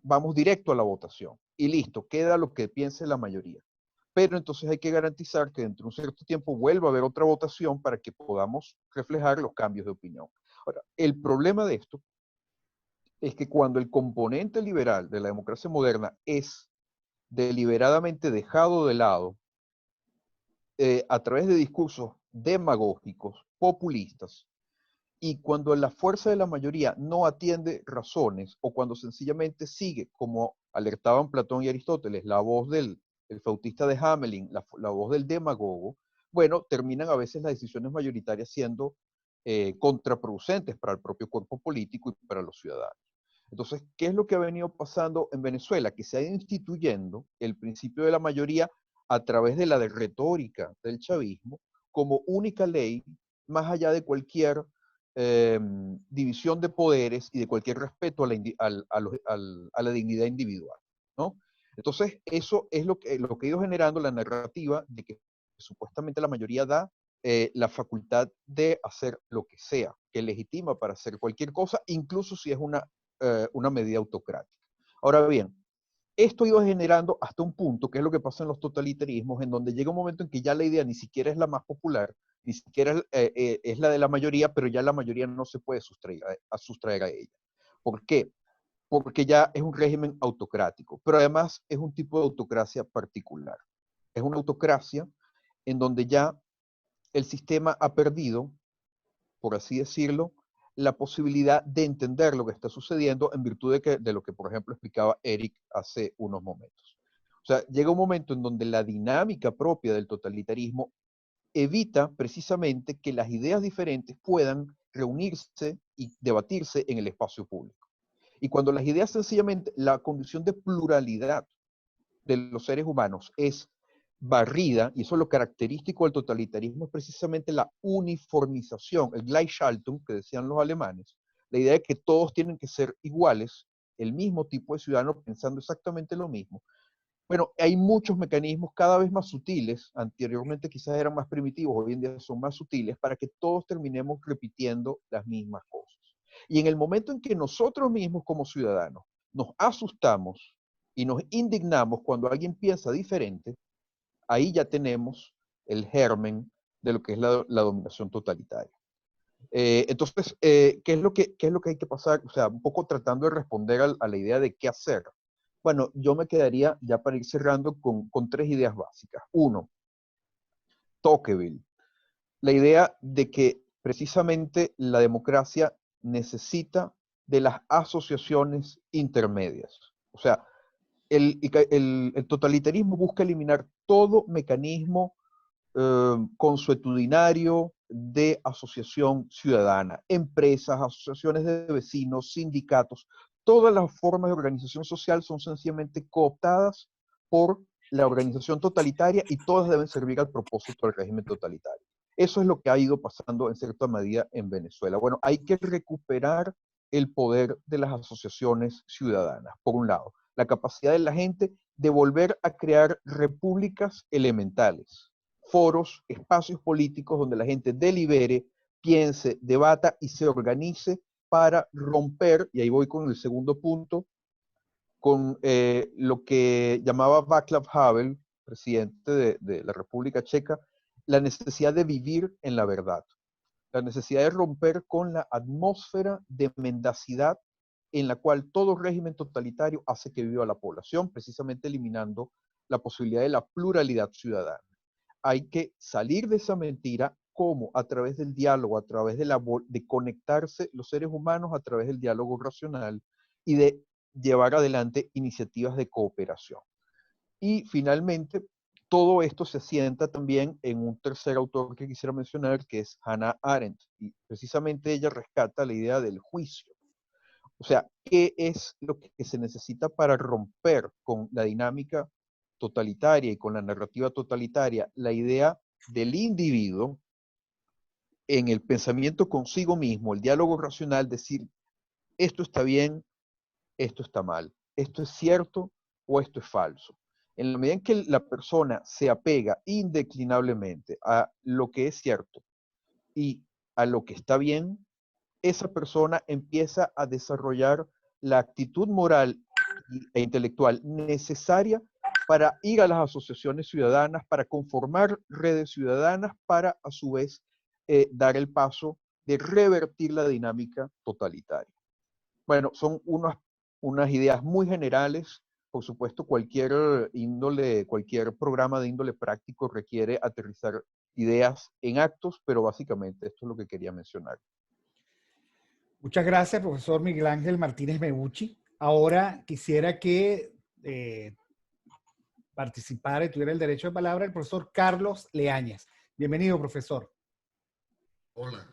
vamos directo a la votación. Y listo, queda lo que piense la mayoría. Pero entonces hay que garantizar que dentro de un cierto tiempo vuelva a haber otra votación para que podamos reflejar los cambios de opinión. Ahora, el problema de esto es que cuando el componente liberal de la democracia moderna es deliberadamente dejado de lado a través de discursos demagógicos, populistas, y cuando la fuerza de la mayoría no atiende razones o cuando sencillamente sigue, como alertaban Platón y Aristóteles, la voz del el flautista de Hamelin, la voz del demagogo, bueno, terminan a veces las decisiones mayoritarias siendo contraproducentes para el propio cuerpo político y para los ciudadanos. Entonces, ¿qué es lo que ha venido pasando en Venezuela? Que se ha ido instituyendo el principio de la mayoría a través de la retórica del chavismo como única ley, más allá de cualquier división de poderes y de cualquier respeto a la dignidad individual, ¿no? Entonces, eso es lo que ha ido generando la narrativa de que supuestamente la mayoría da la facultad de hacer lo que sea, que legitima para hacer cualquier cosa, incluso si es una medida autocrática. Ahora bien, esto iba generando hasta un punto, que es lo que pasa en los totalitarismos, en donde llega un momento en que ya la idea ni siquiera es la más popular, ni siquiera es la de la mayoría, pero ya la mayoría no se puede sustraer a ella. ¿Por qué? Porque ya es un régimen autocrático, pero además es un tipo de autocracia particular. Es una autocracia en donde ya el sistema ha perdido, por así decirlo, la posibilidad de entender lo que está sucediendo en virtud de lo que, por ejemplo, explicaba Eric hace unos momentos. O sea, llega un momento en donde la dinámica propia del totalitarismo evita precisamente que las ideas diferentes puedan reunirse y debatirse en el espacio público. Y cuando las ideas sencillamente, la condición de pluralidad de los seres humanos es barrida, y eso es lo característico del totalitarismo, es precisamente la uniformización, el Gleichschaltung que decían los alemanes, la idea de que todos tienen que ser iguales, el mismo tipo de ciudadano pensando exactamente lo mismo. Bueno, hay muchos mecanismos cada vez más sutiles, anteriormente quizás eran más primitivos, hoy en día son más sutiles, para que todos terminemos repitiendo las mismas cosas. Y en el momento en que nosotros mismos como ciudadanos nos asustamos y nos indignamos cuando alguien piensa diferente, ahí ya tenemos el germen de lo que es la dominación totalitaria. Entonces, ¿qué es lo que hay que pasar? O sea, un poco tratando de responder a la idea de qué hacer. Bueno, yo me quedaría, ya para ir cerrando, con 3 ideas básicas. 1, Tocqueville. La idea de que precisamente la democracia necesita de las asociaciones intermedias. O sea, el totalitarismo busca eliminar todo mecanismo consuetudinario de asociación ciudadana, empresas, asociaciones de vecinos, sindicatos, todas las formas de organización social son sencillamente cooptadas por la organización totalitaria y todas deben servir al propósito del régimen totalitario. Eso es lo que ha ido pasando en cierta medida en Venezuela. Bueno, hay que recuperar el poder de las asociaciones ciudadanas, por un lado, la capacidad de la gente de volver a crear repúblicas elementales, foros, espacios políticos donde la gente delibere, piense, debata y se organice para romper, y ahí voy con el segundo punto, con lo que llamaba Václav Havel, presidente de la República Checa, la necesidad de vivir en la verdad, la necesidad de romper con la atmósfera de mendacidad en la cual todo régimen totalitario hace que viva la población, precisamente eliminando la posibilidad de la pluralidad ciudadana. Hay que salir de esa mentira, como a través del diálogo, a través de conectarse los seres humanos a través del diálogo racional y de llevar adelante iniciativas de cooperación. Y finalmente, todo esto se asienta también en un tercer autor que quisiera mencionar, que es Hannah Arendt, y precisamente ella rescata la idea del juicio. O sea, ¿qué es lo que se necesita para romper con la dinámica totalitaria y con la narrativa totalitaria? La idea del individuo en el pensamiento consigo mismo, el diálogo racional, decir, esto está bien, esto está mal, esto es cierto o esto es falso. En la medida en que la persona se apega indeclinablemente a lo que es cierto y a lo que está bien, esa persona empieza a desarrollar la actitud moral e intelectual necesaria para ir a las asociaciones ciudadanas, para conformar redes ciudadanas, para a su vez dar el paso de revertir la dinámica totalitaria. Bueno, son unas ideas muy generales. Por supuesto, cualquier índole, cualquier programa de índole práctico requiere aterrizar ideas en actos, pero básicamente esto es lo que quería mencionar. Muchas gracias, profesor Miguel Ángel Martínez Mebuchi. Ahora quisiera que participara y tuviera el derecho de palabra el profesor Carlos Leañez. Bienvenido, profesor. Hola,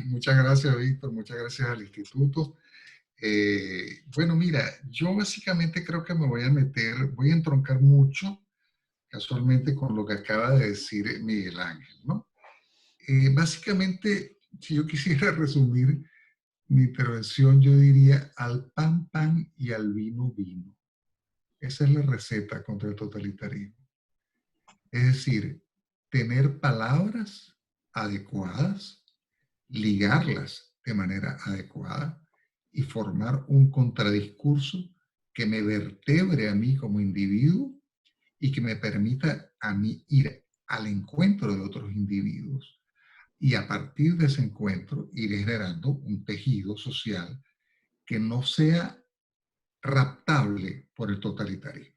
muchas gracias, Víctor, muchas gracias al instituto. Bueno, mira, yo básicamente creo que me voy a entroncar mucho, casualmente, con lo que acaba de decir Miguel Ángel, ¿no? Básicamente, si yo quisiera resumir mi intervención, yo diría al pan, pan y al vino, vino. Esa es la receta contra el totalitarismo. Es decir, tener palabras adecuadas, ligarlas de manera adecuada y formar un contradiscurso que me vertebre a mí como individuo y que me permita a mí ir al encuentro de otros individuos y a partir de ese encuentro ir generando un tejido social que no sea raptable por el totalitarismo.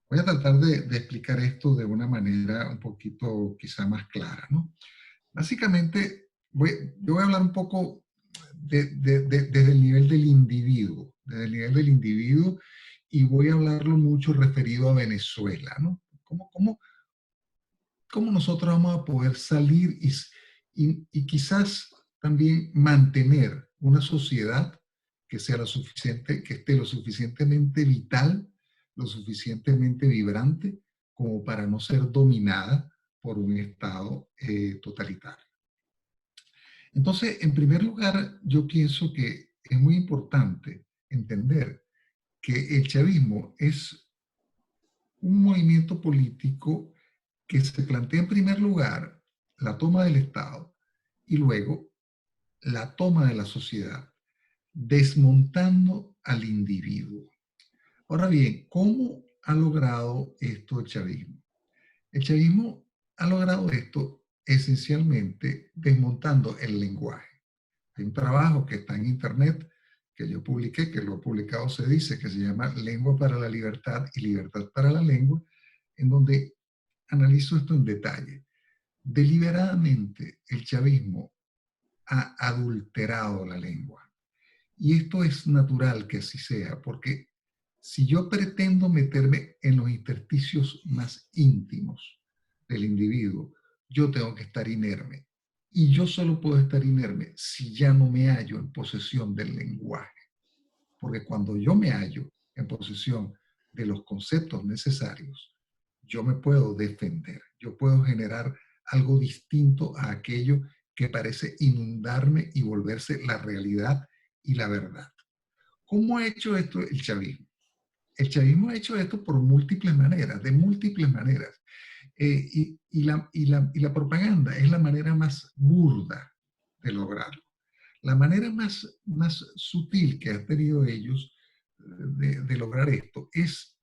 Voy a tratar de explicar esto de una manera un poquito quizá más clara, ¿no? Básicamente, yo voy a hablar un poco desde el nivel del individuo, y voy a hablarlo mucho referido a Venezuela, ¿no? ¿Cómo nosotros vamos a poder salir y quizás también mantener una sociedad que sea que esté lo suficientemente vital, lo suficientemente vibrante, como para no ser dominada por un Estado totalitario. Entonces, en primer lugar, yo pienso que es muy importante entender que el chavismo es un movimiento político que se plantea en primer lugar la toma del Estado y luego la toma de la sociedad, desmontando al individuo. Ahora bien, ¿cómo ha logrado esto el chavismo? El chavismo ha logrado esto esencialmente desmontando el lenguaje. Hay un trabajo que está en internet que yo publiqué, que lo he publicado se dice, que se llama Lengua para la Libertad y Libertad para la Lengua, en donde analizo esto en detalle. Deliberadamente el chavismo ha adulterado la lengua. Y esto es natural que así sea, porque si yo pretendo meterme en los intersticios más íntimos del individuo, yo tengo que estar inerme. Y yo solo puedo estar inerme si ya no me hallo en posesión del lenguaje. Porque cuando yo me hallo en posesión de los conceptos necesarios, yo me puedo defender, yo puedo generar algo distinto a aquello que parece inundarme y volverse la realidad y la verdad. ¿Cómo ha hecho esto el chavismo? El chavismo ha hecho esto por múltiples maneras, de múltiples maneras. Y la propaganda es la manera más burda de lograrlo. La manera más sutil que han tenido ellos de lograr esto es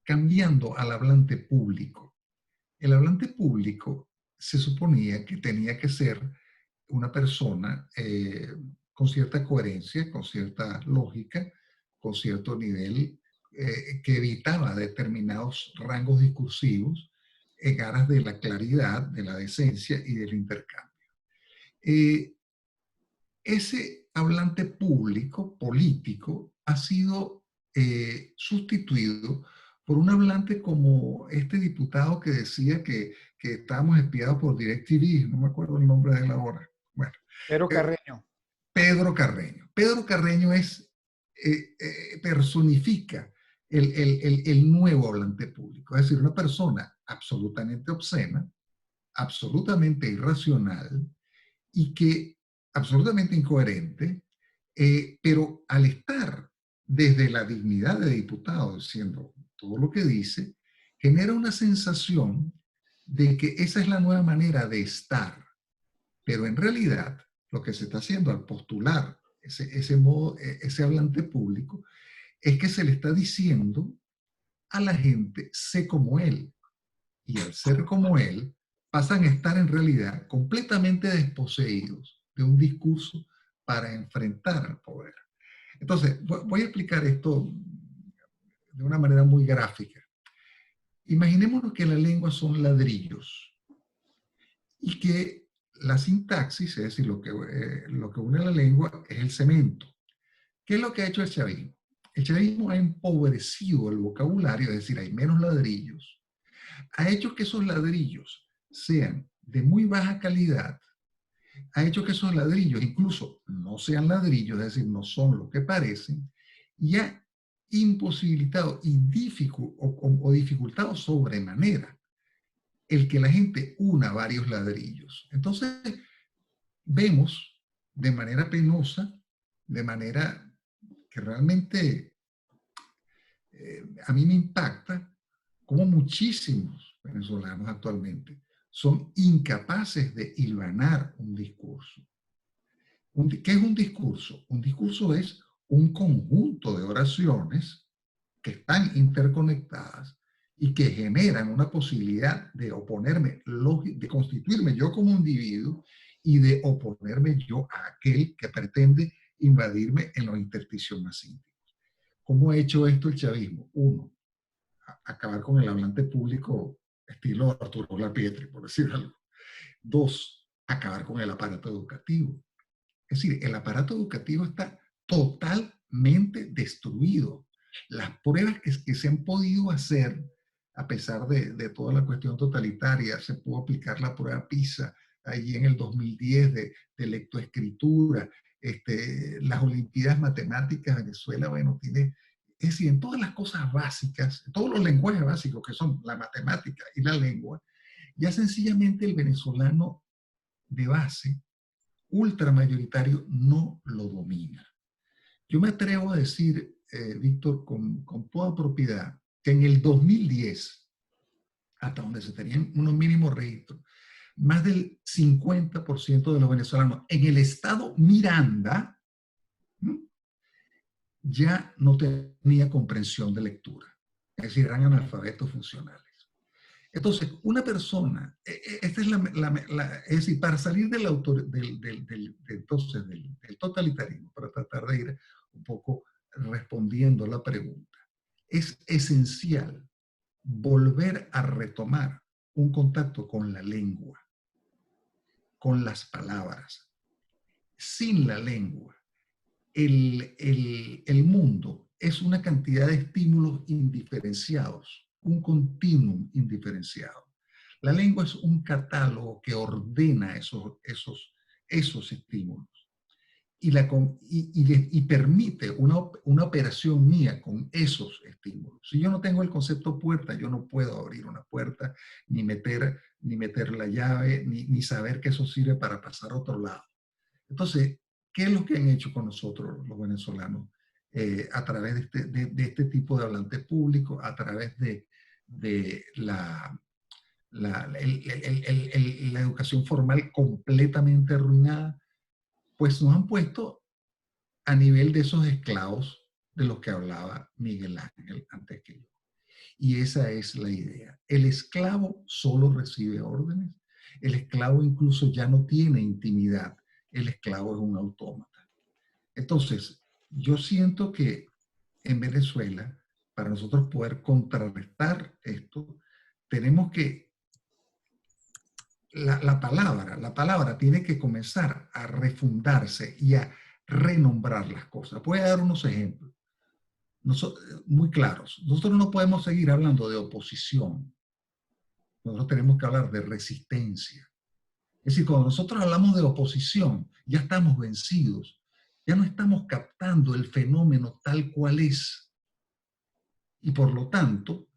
cambiando al hablante público. El hablante público se suponía que tenía que ser una persona con cierta coherencia, con cierta lógica, con cierto nivel, que evitaba determinados rangos discursivos en aras de la claridad, de la decencia y del intercambio. Ese hablante público, político, ha sido sustituido por un hablante como este diputado que decía que estábamos espiados por DirecTV, no me acuerdo el nombre de él ahora. Bueno, Pedro Carreño. Pedro Carreño. Pedro Carreño personifica el nuevo hablante público, es decir, una persona absolutamente obscena, absolutamente irracional y que absolutamente incoherente, pero al estar desde la dignidad de diputado diciendo todo lo que dice, genera una sensación de que esa es la nueva manera de estar. Pero en realidad, lo que se está haciendo al postular ese hablante público, es que se le está diciendo a la gente, sé como él. Y al ser como él, pasan a estar en realidad completamente desposeídos de un discurso para enfrentar al poder. Entonces, voy a explicar esto de una manera muy gráfica. Imaginémonos que la lengua son ladrillos y que la sintaxis, es decir, lo que une la lengua, es el cemento. ¿Qué es lo que ha hecho el chavismo? El chavismo ha empobrecido el vocabulario, es decir, hay menos ladrillos. Ha hecho que esos ladrillos sean de muy baja calidad, ha hecho que esos ladrillos incluso no sean ladrillos, es decir, no son lo que parecen, y ha imposibilitado o dificultado sobremanera el que la gente una varios ladrillos. Entonces, vemos de manera penosa, de manera que realmente a mí me impacta, como muchísimos venezolanos actualmente son incapaces de hilvanar un discurso. ¿Qué es un discurso? Un discurso es un conjunto de oraciones que están interconectadas y que generan una posibilidad de oponerme, de constituirme yo como individuo y de oponerme yo a aquel que pretende invadirme en los intersticios más íntimos. ¿Cómo ha hecho esto el chavismo? Uno, acabar con el hablante público estilo Arturo Lapietri, por decir algo. Dos, acabar con el aparato educativo. Es decir, el aparato educativo está totalmente destruido. Las pruebas que se han podido hacer, a pesar de toda la cuestión totalitaria, se pudo aplicar la prueba PISA allí en el 2010 de lectoescritura, las Olimpiadas Matemáticas de Venezuela, bueno, tiene, es decir, en todas las cosas básicas, en todos los lenguajes básicos que son la matemática y la lengua, ya sencillamente el venezolano de base, ultramayoritario, no lo domina. Yo me atrevo a decir, Víctor, con toda propiedad, que en el 2010, hasta donde se tenían unos mínimos registros, más del 50% de los venezolanos en el estado Miranda ya no tenía comprensión de lectura. Es decir, eran analfabetos funcionales. Entonces, una persona, esta es es decir, para salir del totalitarismo, para tratar de ir un poco respondiendo a la pregunta, es esencial volver a retomar un contacto con la lengua, con las palabras. Sin la lengua, el mundo es una cantidad de estímulos indiferenciados, un continuum indiferenciado. La lengua es un catálogo que ordena esos estímulos y permite una operación mía con esos estímulos. Si yo no tengo el concepto puerta, yo no puedo abrir una puerta, ni meter la llave, ni saber que eso sirve para pasar a otro lado. Entonces, ¿qué es lo que han hecho con nosotros los venezolanos a través de este tipo de hablante público, a través de la educación formal completamente arruinada? Pues nos han puesto a nivel de esos esclavos de los que hablaba Miguel Ángel antes que yo. Y esa es la idea. El esclavo solo recibe órdenes. El esclavo incluso ya no tiene intimidad. El esclavo es un autómata. Entonces, yo siento que en Venezuela, para nosotros poder contrarrestar esto, tenemos que la palabra tiene que comenzar a refundarse y a renombrar las cosas. Voy a dar unos ejemplos muy claros. Nosotros no podemos seguir hablando de oposición. Nosotros tenemos que hablar de resistencia. Es decir, cuando nosotros hablamos de oposición, ya estamos vencidos. Ya no estamos captando el fenómeno tal cual es. Y por lo tanto,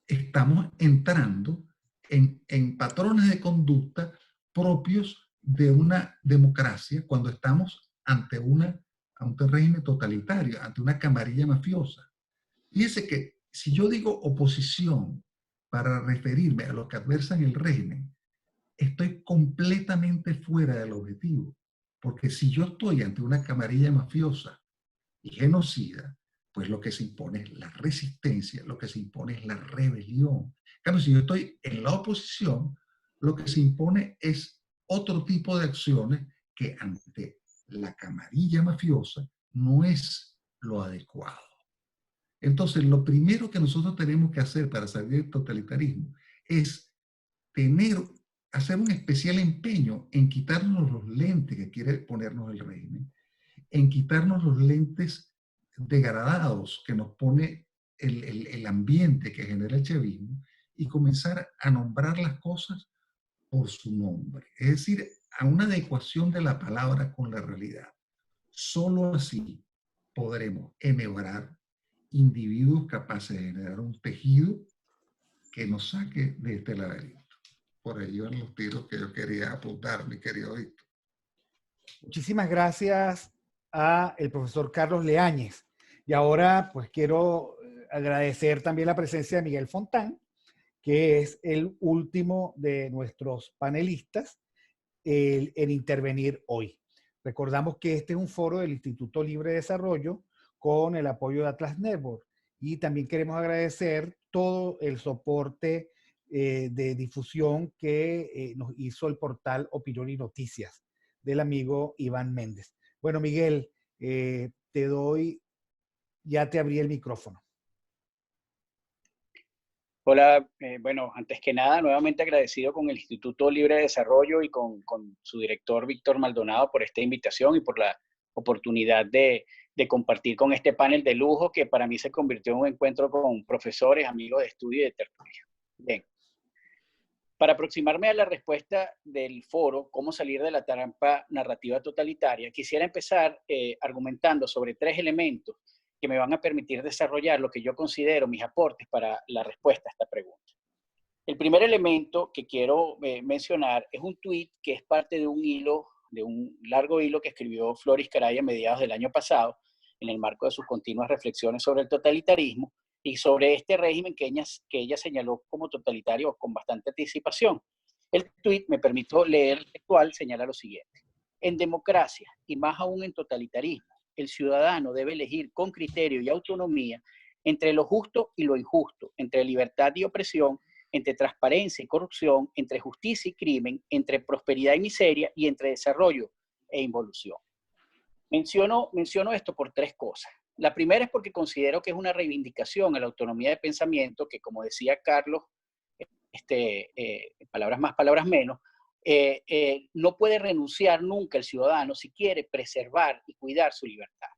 estamos entrando en patrones de conducta propios de una democracia cuando estamos ante un régimen totalitario, ante una camarilla mafiosa. Fíjese que si yo digo oposición para referirme a los que adversan el régimen, estoy completamente fuera del objetivo. Porque si yo estoy ante una camarilla mafiosa y genocida, pues lo que se impone es la resistencia, lo que se impone es la rebelión. En cambio, si yo estoy en la oposición, lo que se impone es otro tipo de acciones que ante la camarilla mafiosa no es lo adecuado. Entonces, lo primero que nosotros tenemos que hacer para salir del totalitarismo es hacer un especial empeño en quitarnos los lentes que quiere ponernos el régimen, en quitarnos los lentes degradados que nos pone el ambiente que genera el chavismo y comenzar a nombrar las cosas por su nombre. Es decir, a una adecuación de la palabra con la realidad. Solo así podremos enhebrar individuos capaces de generar un tejido que nos saque de este laberinto. Por ahí van los tiros que yo quería apuntar, mi querido Víctor. Muchísimas gracias a el profesor Carlos Leáñez. Y ahora pues quiero agradecer también la presencia de Miguel Fontán, que es el último de nuestros panelistas en intervenir hoy. Recordamos que este es un foro del Instituto Libre de Desarrollo con el apoyo de Atlas Network. Y también queremos agradecer todo el soporte de difusión que nos hizo el portal Opinión y Noticias del amigo Iván Méndez. Bueno, Miguel, ya te abrí el micrófono. Hola, bueno, antes que nada, nuevamente agradecido con el Instituto Libre de Desarrollo y con su director Víctor Maldonado por esta invitación y por la oportunidad de compartir con este panel de lujo que para mí se convirtió en un encuentro con profesores, amigos de estudio y de tertulia. Bien. Para aproximarme a la respuesta del foro, cómo salir de la trampa narrativa totalitaria, quisiera empezar argumentando sobre 3 elementos que me van a permitir desarrollar lo que yo considero mis aportes para la respuesta a esta pregunta. El primer elemento que quiero mencionar es un tuit que es parte de un hilo, de un largo hilo que escribió Floris Caray a mediados del año pasado, en el marco de sus continuas reflexiones sobre el totalitarismo y sobre este régimen que ella señaló como totalitario con bastante anticipación. El tuit, me permito leer textual, señala lo siguiente: en democracia, y más aún en totalitarismo, el ciudadano debe elegir con criterio y autonomía entre lo justo y lo injusto, entre libertad y opresión, entre transparencia y corrupción, entre justicia y crimen, entre prosperidad y miseria y entre desarrollo e involución. Menciono esto por 3 cosas. La primera es porque considero que es una reivindicación a la autonomía de pensamiento que, como decía Carlos, palabras más, palabras menos, no puede renunciar nunca el ciudadano si quiere preservar y cuidar su libertad.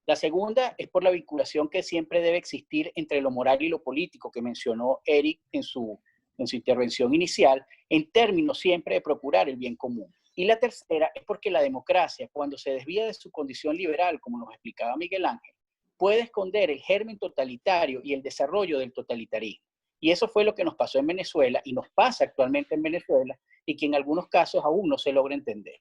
La segunda es por la vinculación que siempre debe existir entre lo moral y lo político, que mencionó Eric en su intervención inicial, en términos siempre de procurar el bien común. Y la tercera es porque la democracia, cuando se desvía de su condición liberal, como nos explicaba Miguel Ángel, puede esconder el germen totalitario y el desarrollo del totalitarismo. Y eso fue lo que nos pasó en Venezuela y nos pasa actualmente en Venezuela y que en algunos casos aún no se logra entender.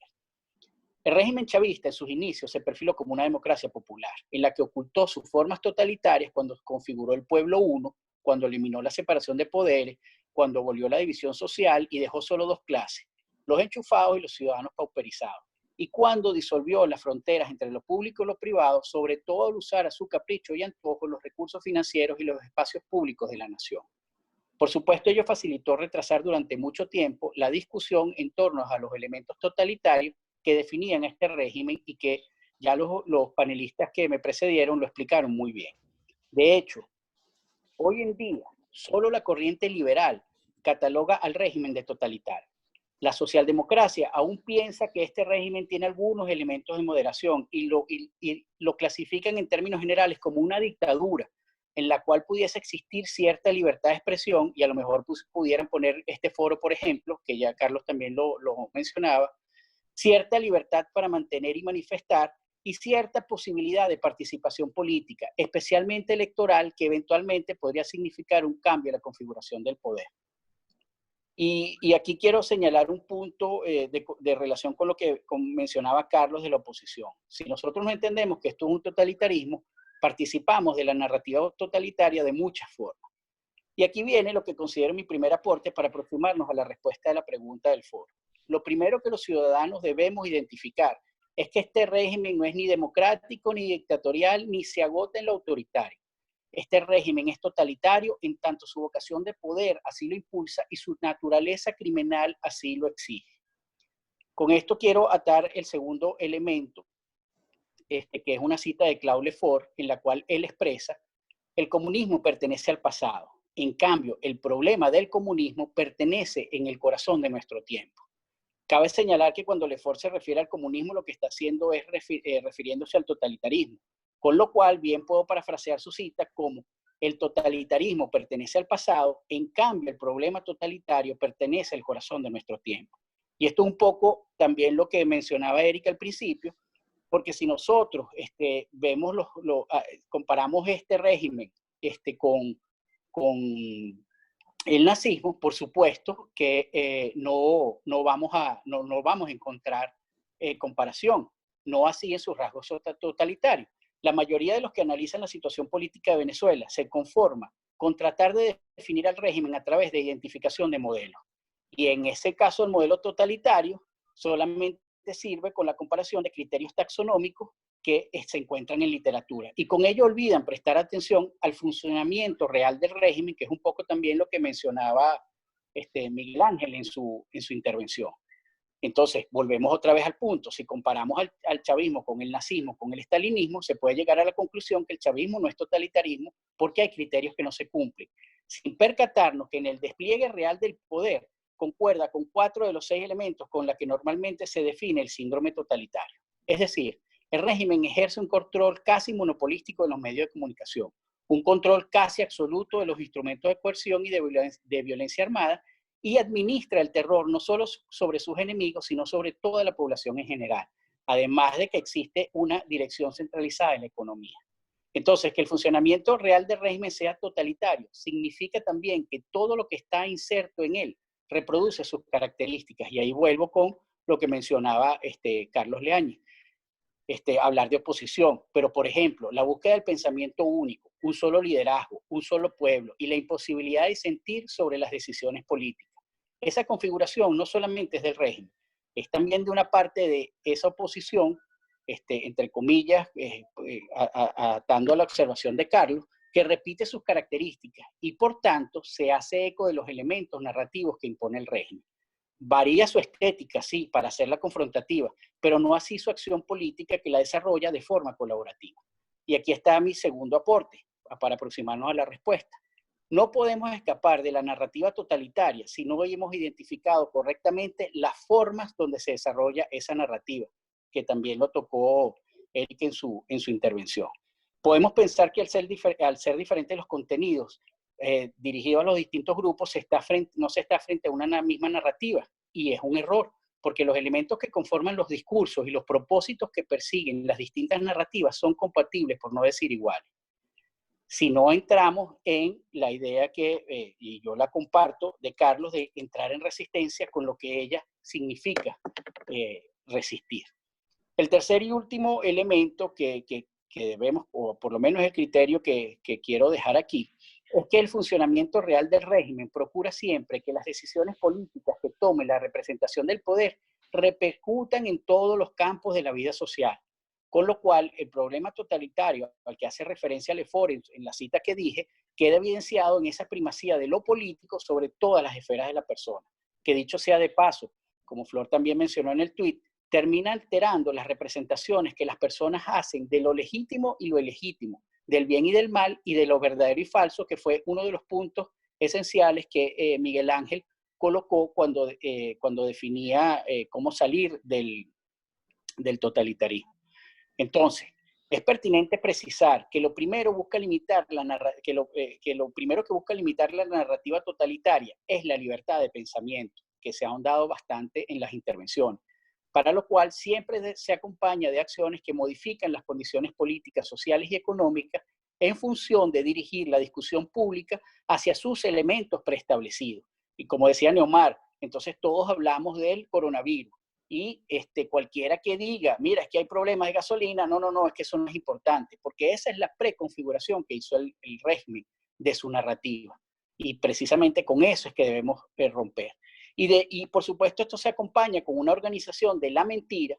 El régimen chavista en sus inicios se perfiló como una democracia popular, en la que ocultó sus formas totalitarias cuando configuró el pueblo uno, cuando eliminó la separación de poderes, cuando abolió la división social y dejó solo 2 clases, los enchufados y los ciudadanos pauperizados, y cuando disolvió las fronteras entre lo público y lo privado, sobre todo al usar a su capricho y antojo los recursos financieros y los espacios públicos de la nación. Por supuesto, ello facilitó retrasar durante mucho tiempo la discusión en torno a los elementos totalitarios que definían este régimen y que ya los panelistas que me precedieron lo explicaron muy bien. De hecho, hoy en día, solo la corriente liberal cataloga al régimen de totalitario. La socialdemocracia aún piensa que este régimen tiene algunos elementos de moderación y lo clasifican en términos generales como una dictadura en la cual pudiese existir cierta libertad de expresión y a lo mejor pudieran poner este foro, por ejemplo, que ya Carlos también lo mencionaba, cierta libertad para mantener y manifestar y cierta posibilidad de participación política, especialmente electoral, que eventualmente podría significar un cambio en la configuración del poder. Y aquí quiero señalar un punto de relación con lo que mencionaba Carlos de la oposición. Si nosotros no entendemos que esto es un totalitarismo, participamos de la narrativa totalitaria de muchas formas. Y aquí viene lo que considero mi primer aporte para aproximarnos a la respuesta de la pregunta del foro. Lo primero que los ciudadanos debemos identificar es que este régimen no es ni democrático, ni dictatorial, ni se agota en lo autoritario. Este régimen es totalitario en tanto su vocación de poder así lo impulsa y su naturaleza criminal así lo exige. Con esto quiero atar el segundo elemento, que es una cita de Claude Lefort, en la cual él expresa: el comunismo pertenece al pasado. En cambio, el problema del comunismo pertenece en el corazón de nuestro tiempo. Cabe señalar que cuando Lefort se refiere al comunismo, lo que está haciendo es refiriéndose al totalitarismo. Con lo cual, bien puedo parafrasear su cita como: el totalitarismo pertenece al pasado, en cambio el problema totalitario pertenece al corazón de nuestro tiempo. Y esto un poco también lo que mencionaba Erika al principio, porque si nosotros vemos comparamos este régimen con el nazismo, por supuesto que no vamos a encontrar comparación, no así en sus rasgos totalitarios. La mayoría de los que analizan la situación política de Venezuela se conforma con tratar de definir al régimen a través de identificación de modelos. Y en ese caso, el modelo totalitario solamente sirve con la comparación de criterios taxonómicos que se encuentran en literatura. Y con ello olvidan prestar atención al funcionamiento real del régimen, que es un poco también lo que mencionaba Miguel Ángel en su intervención. Entonces, volvemos otra vez al punto. Si comparamos al chavismo con el nazismo, con el estalinismo, se puede llegar a la conclusión que el chavismo no es totalitarismo porque hay criterios que no se cumplen, sin percatarnos que en el despliegue real del poder concuerda con 4 de los 6 elementos con los que normalmente se define el síndrome totalitario. Es decir, el régimen ejerce un control casi monopolístico de los medios de comunicación, un control casi absoluto de los instrumentos de coerción y de violencia armada, y administra el terror no solo sobre sus enemigos, sino sobre toda la población en general, además de que existe una dirección centralizada en la economía. Entonces, que el funcionamiento real del régimen sea totalitario significa también que todo lo que está inserto en él reproduce sus características. Y ahí vuelvo con lo que mencionaba Carlos Leañez, hablar de oposición. Pero, por ejemplo, la búsqueda del pensamiento único, un solo liderazgo, un solo pueblo y la imposibilidad de sentir sobre las decisiones políticas. Esa configuración no solamente es del régimen, es también de una parte de esa oposición, entre comillas, atando a la observación de Carlos, que repite sus características y por tanto se hace eco de los elementos narrativos que impone el régimen. Varía su estética, sí, para hacerla confrontativa, pero no así su acción política que la desarrolla de forma colaborativa. Y aquí está mi segundo aporte, para aproximarnos a la respuesta. No podemos escapar de la narrativa totalitaria si no hemos identificado correctamente las formas donde se desarrolla esa narrativa, que también lo tocó Eric en su intervención. Podemos pensar que al ser diferentes los contenidos dirigidos a los distintos grupos, no se está frente a una misma narrativa, y es un error, porque los elementos que conforman los discursos y los propósitos que persiguen las distintas narrativas son compatibles, por no decir iguales. Si no entramos en la idea que, y yo la comparto, de Carlos, de entrar en resistencia con lo que ella significa resistir. El tercer y último elemento que debemos, o por lo menos el criterio que quiero dejar aquí, es que el funcionamiento real del régimen procura siempre que las decisiones políticas que tome la representación del poder repercutan en todos los campos de la vida social. Con lo cual, el problema totalitario al que hace referencia Lefort en la cita que dije, queda evidenciado en esa primacía de lo político sobre todas las esferas de la persona, que dicho sea de paso, como Flor también mencionó en el tuit, termina alterando las representaciones que las personas hacen de lo legítimo y lo ilegítimo, del bien y del mal, y de lo verdadero y falso, que fue uno de los puntos esenciales que Miguel Ángel colocó cuando definía cómo salir del totalitarismo. Entonces, es pertinente precisar que lo primero primero que busca limitar la narrativa totalitaria es la libertad de pensamiento, que se ha ahondado bastante en las intervenciones, para lo cual siempre se acompaña de acciones que modifican las condiciones políticas, sociales y económicas en función de dirigir la discusión pública hacia sus elementos preestablecidos. Y como decía Neomar, entonces todos hablamos del coronavirus. Y cualquiera que diga, mira, es que hay problemas de gasolina, no, es que eso no es importante, porque esa es la preconfiguración que hizo el régimen de su narrativa. Y precisamente con eso es que debemos romper. Y por supuesto esto se acompaña con una organización de la mentira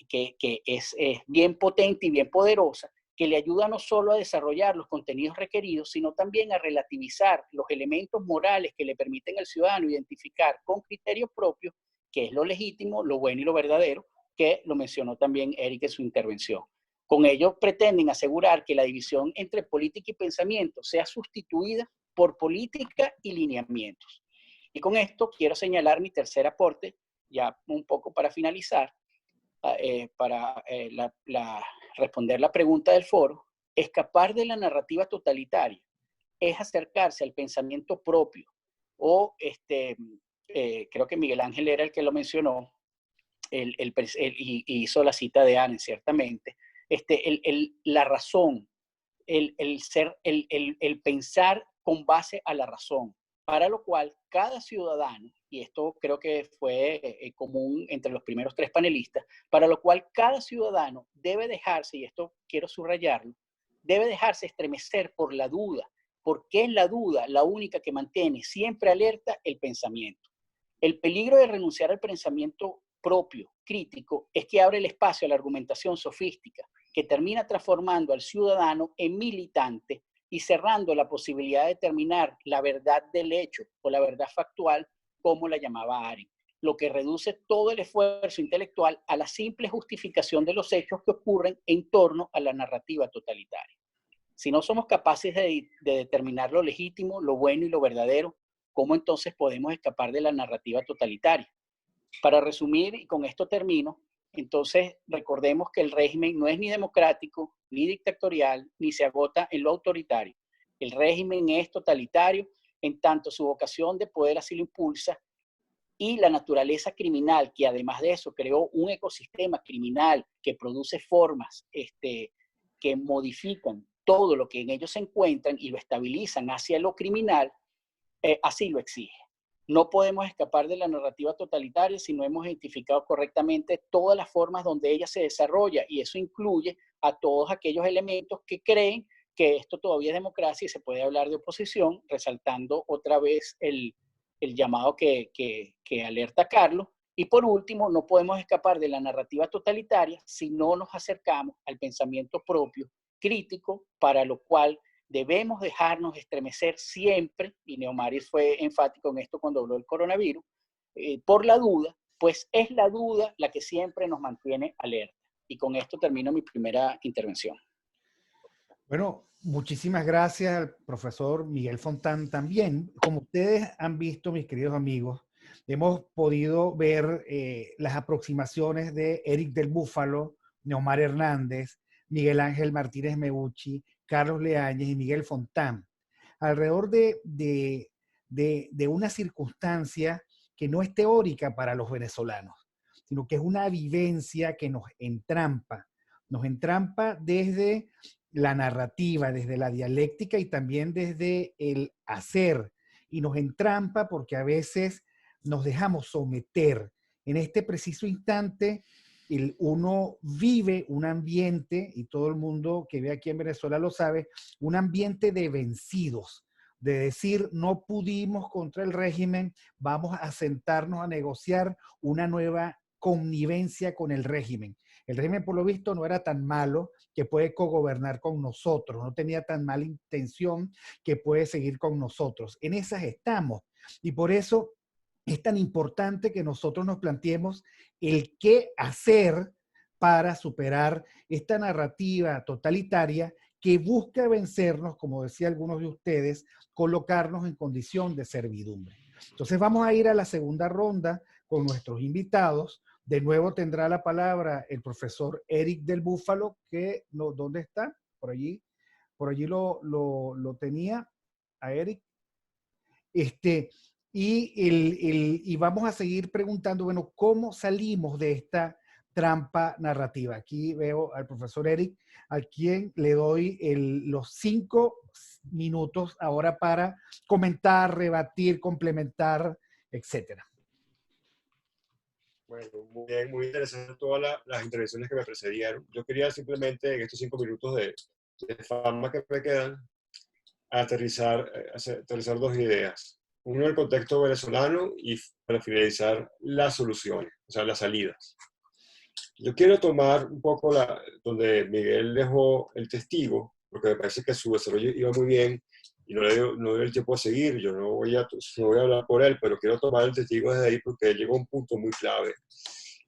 que es bien potente y bien poderosa, que le ayuda no solo a desarrollar los contenidos requeridos, sino también a relativizar los elementos morales que le permiten al ciudadano identificar con criterios propios qué es lo legítimo, lo bueno y lo verdadero, que lo mencionó también Eric en su intervención. Con ello pretenden asegurar que la división entre política y pensamiento sea sustituida por política y lineamientos. Y con esto quiero señalar mi tercer aporte, ya un poco para finalizar, para responder la pregunta del foro. Escapar de la narrativa totalitaria es acercarse al pensamiento propio, o creo que Miguel Ángel era el que lo mencionó, y hizo la cita de Arendt, ciertamente, la razón, el pensar con base a la razón, para lo cual cada ciudadano, y esto creo que fue común entre los primeros tres panelistas, para lo cual cada ciudadano debe dejarse, y esto quiero subrayarlo, debe dejarse estremecer por la duda, porque es la duda la única que mantiene siempre alerta el pensamiento. El peligro de renunciar al pensamiento propio, crítico, es que abre el espacio a la argumentación sofística, que termina transformando al ciudadano en militante y cerrando la posibilidad de determinar la verdad del hecho o la verdad factual, como la llamaba Arendt, lo que reduce todo el esfuerzo intelectual a la simple justificación de los hechos que ocurren en torno a la narrativa totalitaria. Si no somos capaces de determinar lo legítimo, lo bueno y lo verdadero, ¿cómo entonces podemos escapar de la narrativa totalitaria? Para resumir, y con esto termino, entonces recordemos que el régimen no es ni democrático, ni dictatorial, ni se agota en lo autoritario. El régimen es totalitario en tanto su vocación de poder así lo impulsa, y la naturaleza criminal, que además de eso creó un ecosistema criminal que produce formas que modifican todo lo que en ellos se encuentran y lo estabilizan hacia lo criminal, así lo exige. No podemos escapar de la narrativa totalitaria si no hemos identificado correctamente todas las formas donde ella se desarrolla, y eso incluye a todos aquellos elementos que creen que esto todavía es democracia y se puede hablar de oposición, resaltando otra vez el llamado que alerta Carlos. Y por último, no podemos escapar de la narrativa totalitaria si no nos acercamos al pensamiento propio, crítico, para lo cual debemos dejarnos estremecer siempre, y Neomaris fue enfático en esto cuando habló del coronavirus, por la duda, pues es la duda la que siempre nos mantiene alerta. Y con esto termino mi primera intervención. Bueno, muchísimas gracias al profesor Miguel Fontán también. Como ustedes han visto, mis queridos amigos, hemos podido ver las aproximaciones de Eric del Búfalo, Neomar Hernández, Miguel Ángel Martínez Meucci, Carlos Leáñez y Miguel Fontán, alrededor de una circunstancia que no es teórica para los venezolanos, sino que es una vivencia que nos entrampa desde la narrativa, desde la dialéctica y también desde el hacer, y nos entrampa porque a veces nos dejamos someter. En este preciso instante, uno vive un ambiente, y todo el mundo que ve aquí en Venezuela lo sabe, un ambiente de vencidos, de decir, no pudimos contra el régimen, vamos a sentarnos a negociar una nueva connivencia con el régimen. El régimen, por lo visto, no era tan malo que puede cogobernar con nosotros, no tenía tan mala intención que puede seguir con nosotros. En esas estamos. Y por eso es tan importante que nosotros nos planteemos el qué hacer para superar esta narrativa totalitaria que busca vencernos, como decía algunos de ustedes, colocarnos en condición de servidumbre. Entonces vamos a ir a la segunda ronda con nuestros invitados. De nuevo tendrá la palabra el profesor Eric del Búfalo, que ¿dónde está? Por allí lo tenía a Eric. Y vamos a seguir preguntando, bueno, ¿cómo salimos de esta trampa narrativa? Aquí veo al profesor Eric, a quien le doy los 5 minutos ahora para comentar, rebatir, complementar, etcétera. Bueno, muy bien, muy interesante todas las intervenciones que me precedieron. Yo quería simplemente en estos 5 minutos de fama que me quedan, aterrizar 2 ideas. Uno, el contexto venezolano, y para finalizar, las soluciones, o sea, las salidas. Yo quiero tomar un poco donde Miguel dejó el testigo, porque me parece que su desarrollo iba muy bien y no le doy el tiempo a seguir. Yo no voy a hablar por él, pero quiero tomar el testigo desde ahí porque llegó a un punto muy clave.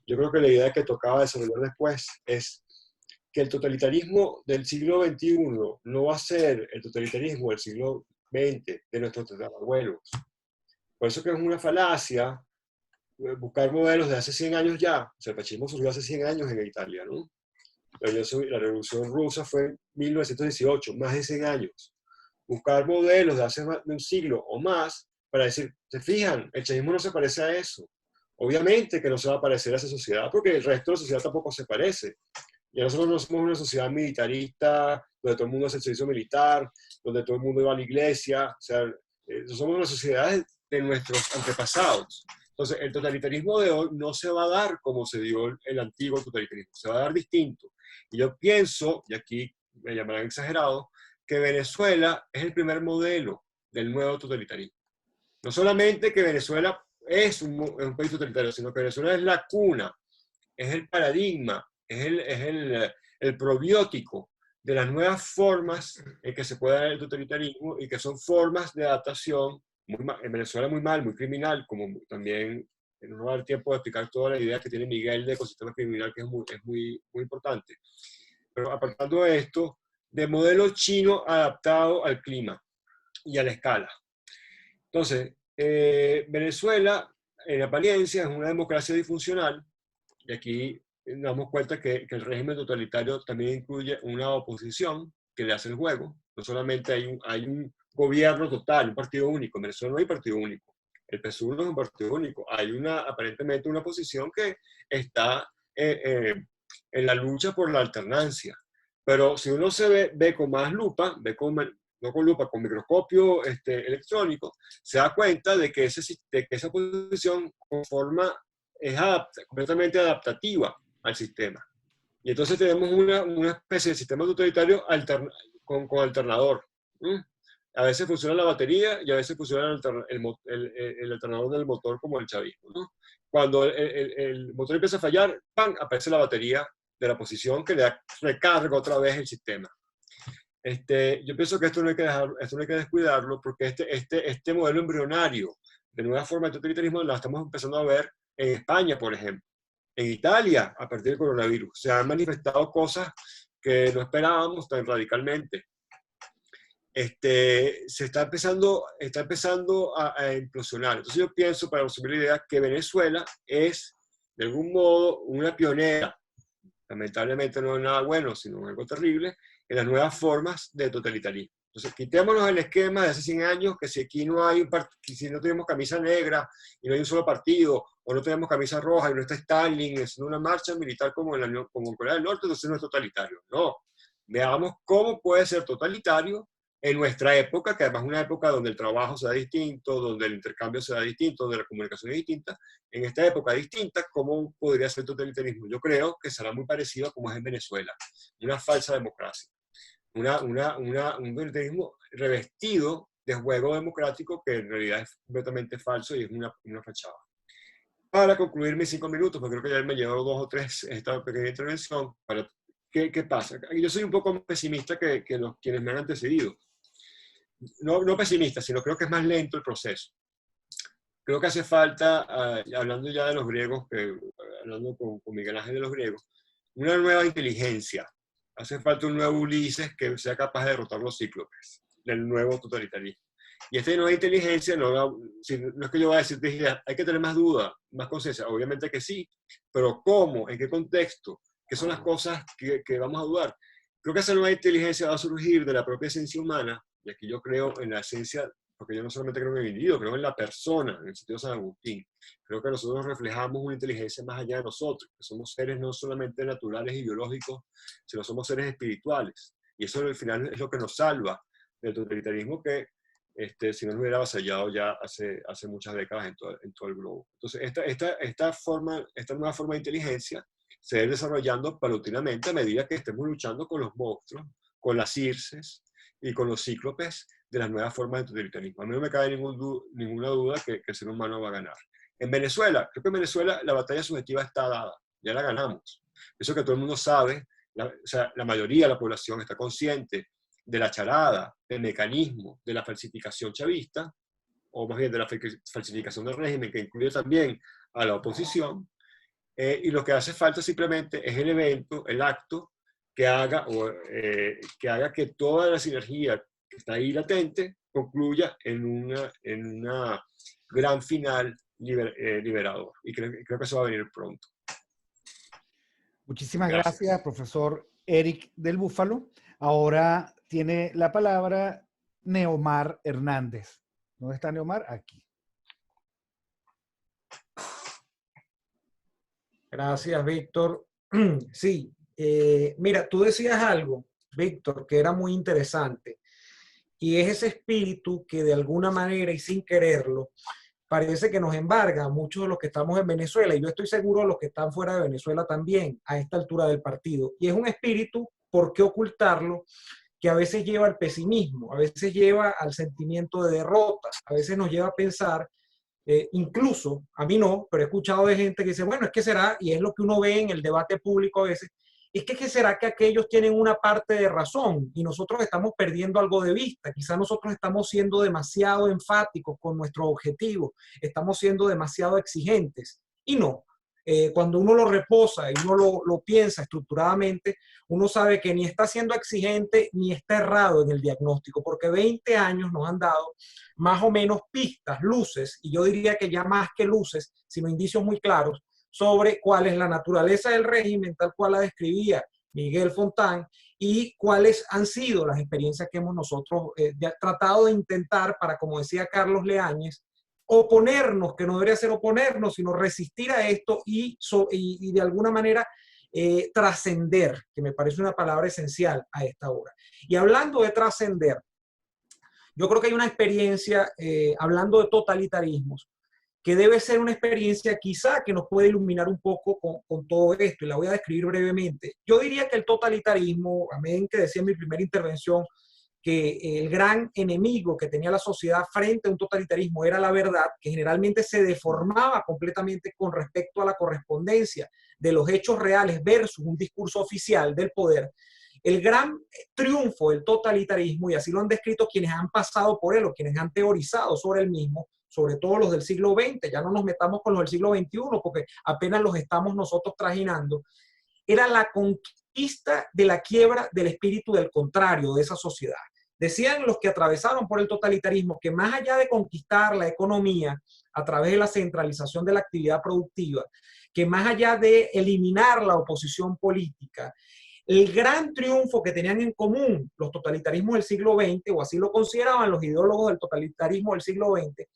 Yo creo que la idea que tocaba desarrollar después es que el totalitarismo del siglo XXI no va a ser el totalitarismo del siglo XX, de nuestros abuelos. Por eso que es una falacia buscar modelos de hace 100 años ya. O sea, el fascismo surgió hace 100 años en Italia, ¿no? La Revolución Rusa fue en 1918, más de 100 años. Buscar modelos de hace más de un siglo o más para decir, ¿se fijan? El chavismo no se parece a eso. Obviamente que no se va a parecer a esa sociedad, porque el resto de la sociedad tampoco se parece. Ya nosotros no somos una sociedad militarista, donde todo el mundo hace el servicio militar, donde todo el mundo va a la iglesia. O sea, somos una sociedad de nuestros antepasados. Entonces, el totalitarismo de hoy no se va a dar como se dio el antiguo totalitarismo, se va a dar distinto. Y yo pienso, y aquí me llamarán exagerado, que Venezuela es el primer modelo del nuevo totalitarismo. No solamente que Venezuela es un país totalitario, sino que Venezuela es la cuna, es el paradigma, es el probiótico de las nuevas formas en que se puede dar el totalitarismo y que son formas de adaptación en Venezuela muy mal, muy criminal, como también no va a dar tiempo de explicar toda la idea que tiene Miguel de ecosistema criminal, que es muy importante. Pero apartando de esto, de modelo chino adaptado al clima y a la escala. Entonces, Venezuela, en apariencia, es una democracia disfuncional, y aquí nos damos cuenta que el régimen totalitario también incluye una oposición que le hace el juego. No solamente hay un gobierno total, un partido único. En Venezuela no hay partido único. El PSUV no es un partido único. Hay aparentemente una oposición que está en la lucha por la alternancia. Pero si uno se ve con más lupa, no con lupa, con microscopio electrónico, se da cuenta de que esa posición es completamente adaptativa al sistema. Y entonces tenemos una especie de sistema totalitario con alternador. A veces funciona la batería y a veces funciona el alternador del motor, como el chavismo, ¿no? Cuando el motor empieza a fallar, ¡pam!, aparece la batería de la posición que le da recarga otra vez el sistema. Yo pienso que esto no hay que descuidarlo, porque este modelo embrionario de nueva forma de totalitarismo la estamos empezando a ver en España, por ejemplo. En Italia, a partir del coronavirus, se han manifestado cosas que no esperábamos tan radicalmente. Se está empezando a implosionar. Entonces yo pienso, para resumir la idea, que Venezuela es, de algún modo, una pionera. Lamentablemente no es nada bueno, sino algo terrible, en las nuevas formas de totalitarismo. Entonces, quitémonos el esquema de hace 100 años, que si aquí no hay si no tenemos camisa negra y no hay un solo partido, o no tenemos camisa roja y no está Stalin haciendo una marcha militar como en Corea del Norte, entonces no es totalitario. No. Veamos cómo puede ser totalitario en nuestra época, que además es una época donde el trabajo se da distinto, donde el intercambio se da distinto, donde la comunicación es distinta. En esta época distinta, ¿cómo podría ser totalitarismo? Yo creo que será muy parecido a como es en Venezuela, una falsa democracia, un totalitarismo revestido de juego democrático que en realidad es completamente falso y es una fachada. Para concluir mis 5 minutos, porque creo que ya me llevo 2 o 3 esta pequeña intervención, ¿qué pasa? Yo soy un poco más pesimista que quienes me han antecedido. No pesimista, sino creo que es más lento el proceso. Creo que hace falta, hablando ya de los griegos, hablando con Miguel Ángel de los griegos, una nueva inteligencia. Hace falta un nuevo Ulises que sea capaz de derrotar los cíclopes del nuevo totalitarismo. Y esta nueva inteligencia no es que yo vaya a decir, hay que tener más duda, más conciencia. Obviamente que sí, pero ¿cómo? ¿En qué contexto? ¿Qué son las cosas que vamos a dudar? Creo que esa nueva inteligencia va a surgir de la propia esencia humana, y aquí yo creo en la esencia, porque yo no solamente creo en el individuo, creo en la persona, en el sentido de San Agustín. Creo que nosotros reflejamos una inteligencia más allá de nosotros, que somos seres no solamente naturales y biológicos, sino somos seres espirituales. Y eso al final es lo que nos salva del totalitarismo que, si no nos hubiera avasallado ya hace muchas décadas en todo el globo. Entonces, esta nueva forma de inteligencia se va a ir desarrollando paulatinamente a medida que estemos luchando con los monstruos, con las circes y con los cíclopes de las nuevas formas de totalitarismo. A mí no me cabe ninguna duda que el ser humano va a ganar. En Venezuela, creo que en Venezuela la batalla subjetiva está dada, ya la ganamos. Eso que todo el mundo sabe, la mayoría de la población está consciente de la charada, del mecanismo, de la falsificación chavista, o más bien de la falsificación del régimen, que incluye también a la oposición, y lo que hace falta simplemente es el evento, el acto, que haga que toda la sinergia que está ahí latente concluya en una gran final liberador. Y creo que eso va a venir pronto. Muchísimas gracias, profesor Eric del Búfalo. Ahora tiene la palabra Neomar Hernández. ¿Dónde está Neomar? Aquí. Gracias, Víctor. Sí, mira, tú decías algo, Víctor, que era muy interesante. Y es ese espíritu que de alguna manera y sin quererlo, parece que nos embarga a muchos de los que estamos en Venezuela, y yo estoy seguro de los que están fuera de Venezuela también, a esta altura del partido. Y es un espíritu, ¿por qué ocultarlo?, que a veces lleva al pesimismo, a veces lleva al sentimiento de derrota, a veces nos lleva a pensar, incluso, a mí no, pero he escuchado de gente que dice, bueno, es que será, y es lo que uno ve en el debate público a veces, es que ¿qué será que aquellos tienen una parte de razón y nosotros estamos perdiendo algo de vista? Quizás nosotros estamos siendo demasiado enfáticos con nuestro objetivo, estamos siendo demasiado exigentes. Y no, cuando uno lo reposa y uno lo piensa estructuradamente, uno sabe que ni está siendo exigente ni está errado en el diagnóstico, porque 20 años nos han dado más o menos pistas, luces, y yo diría que ya más que luces, sino indicios muy claros, sobre cuál es la naturaleza del régimen tal cual la describía Miguel Fontán, y cuáles han sido las experiencias que hemos nosotros tratado de intentar para, como decía Carlos Leáñez, oponernos, que no debería ser oponernos, sino resistir a esto y de alguna manera trascender, que me parece una palabra esencial a esta hora. Y hablando de trascender, yo creo que hay una experiencia, hablando de totalitarismos, que debe ser una experiencia quizá que nos puede iluminar un poco con todo esto, y la voy a describir brevemente. Yo diría que el totalitarismo, amén, que decía en mi primera intervención, que el gran enemigo que tenía la sociedad frente a un totalitarismo era la verdad, que generalmente se deformaba completamente con respecto a la correspondencia de los hechos reales versus un discurso oficial del poder. El gran triunfo del totalitarismo, y así lo han descrito quienes han pasado por él o quienes han teorizado sobre el mismo, sobre todo los del siglo XX, ya no nos metamos con los del siglo XXI porque apenas los estamos nosotros trajinando, era la conquista de la quiebra del espíritu del contrario de esa sociedad. Decían los que atravesaron por el totalitarismo que más allá de conquistar la economía a través de la centralización de la actividad productiva, que más allá de eliminar la oposición política, el gran triunfo que tenían en común los totalitarismos del siglo XX, o así lo consideraban los ideólogos del totalitarismo del siglo XX,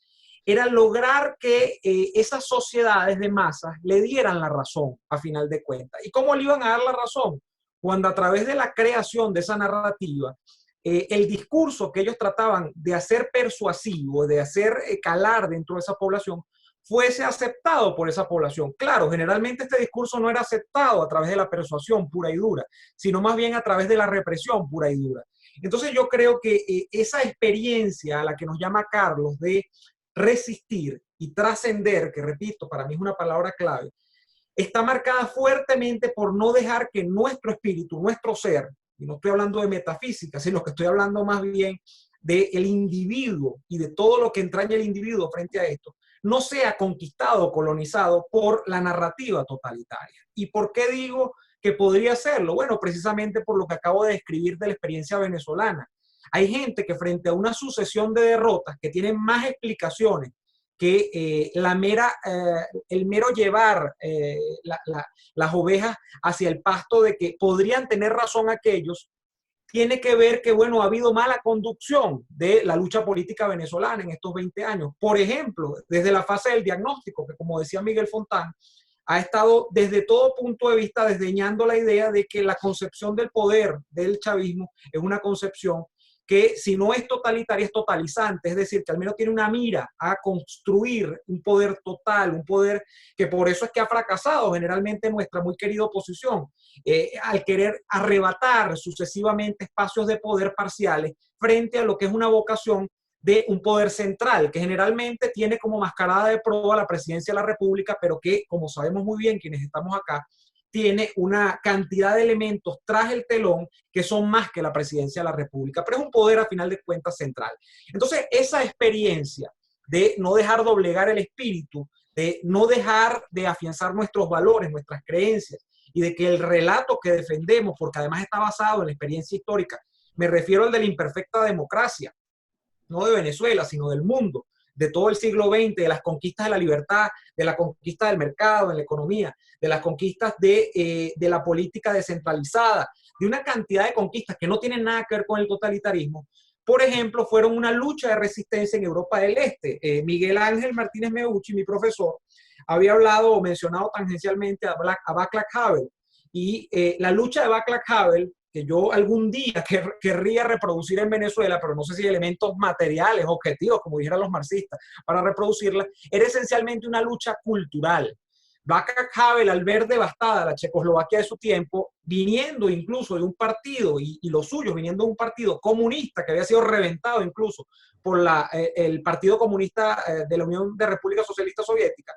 era lograr que esas sociedades de masas le dieran la razón a final de cuentas. ¿Y cómo le iban a dar la razón? Cuando a través de la creación de esa narrativa, el discurso que ellos trataban de hacer persuasivo, de hacer calar dentro de esa población, fuese aceptado por esa población. Claro, generalmente este discurso no era aceptado a través de la persuasión pura y dura, sino más bien a través de la represión pura y dura. Entonces yo creo que esa experiencia a la que nos llama Carlos de resistir y trascender, que repito, para mí es una palabra clave, está marcada fuertemente por no dejar que nuestro espíritu, nuestro ser, y no estoy hablando de metafísica, sino que estoy hablando más bien del individuo y de todo lo que entraña el individuo frente a esto, no sea conquistado o colonizado por la narrativa totalitaria. ¿Y por qué digo que podría serlo? Bueno, precisamente por lo que acabo de describir de la experiencia venezolana. Hay gente que frente a una sucesión de derrotas que tienen más explicaciones que el mero llevar las ovejas hacia el pasto, de que podrían tener razón aquellos, tiene que ver que, bueno, ha habido mala conducción de la lucha política venezolana en estos 20 años. Por ejemplo, desde la fase del diagnóstico, que como decía Miguel Fontán, ha estado desde todo punto de vista desdeñando la idea de que la concepción del poder del chavismo es una concepción que si no es totalitaria, es totalizante, es decir, que al menos tiene una mira a construir un poder total, un poder que por eso es que ha fracasado generalmente nuestra muy querida oposición, al querer arrebatar sucesivamente espacios de poder parciales frente a lo que es una vocación de un poder central, que generalmente tiene como mascarada de proa la presidencia de la República, pero que, como sabemos muy bien quienes estamos acá, tiene una cantidad de elementos tras el telón que son más que la presidencia de la República, pero es un poder a final de cuentas central. Entonces, esa experiencia de no dejar doblegar el espíritu, de no dejar de afianzar nuestros valores, nuestras creencias, y de que el relato que defendemos, porque además está basado en la experiencia histórica, me refiero al de la imperfecta democracia, no de Venezuela, sino del mundo, de todo el siglo XX, de las conquistas de la libertad, de la conquista del mercado, en la economía, de las conquistas de la política descentralizada, de una cantidad de conquistas que no tienen nada que ver con el totalitarismo. Por ejemplo, fueron una lucha de resistencia en Europa del Este. Miguel Ángel Martínez Meucci, mi profesor, había hablado o mencionado tangencialmente a Václav Havel. Y la lucha de Václav Havel, que yo algún día querría reproducir en Venezuela, pero no sé si elementos materiales, objetivos, como dijeran los marxistas, para reproducirla, era esencialmente una lucha cultural. Václav Havel, al ver devastada la Checoslovaquia de su tiempo, viniendo incluso de un partido, y los suyos viniendo de un partido comunista que había sido reventado incluso por el Partido Comunista de la Unión de República Socialista Soviética,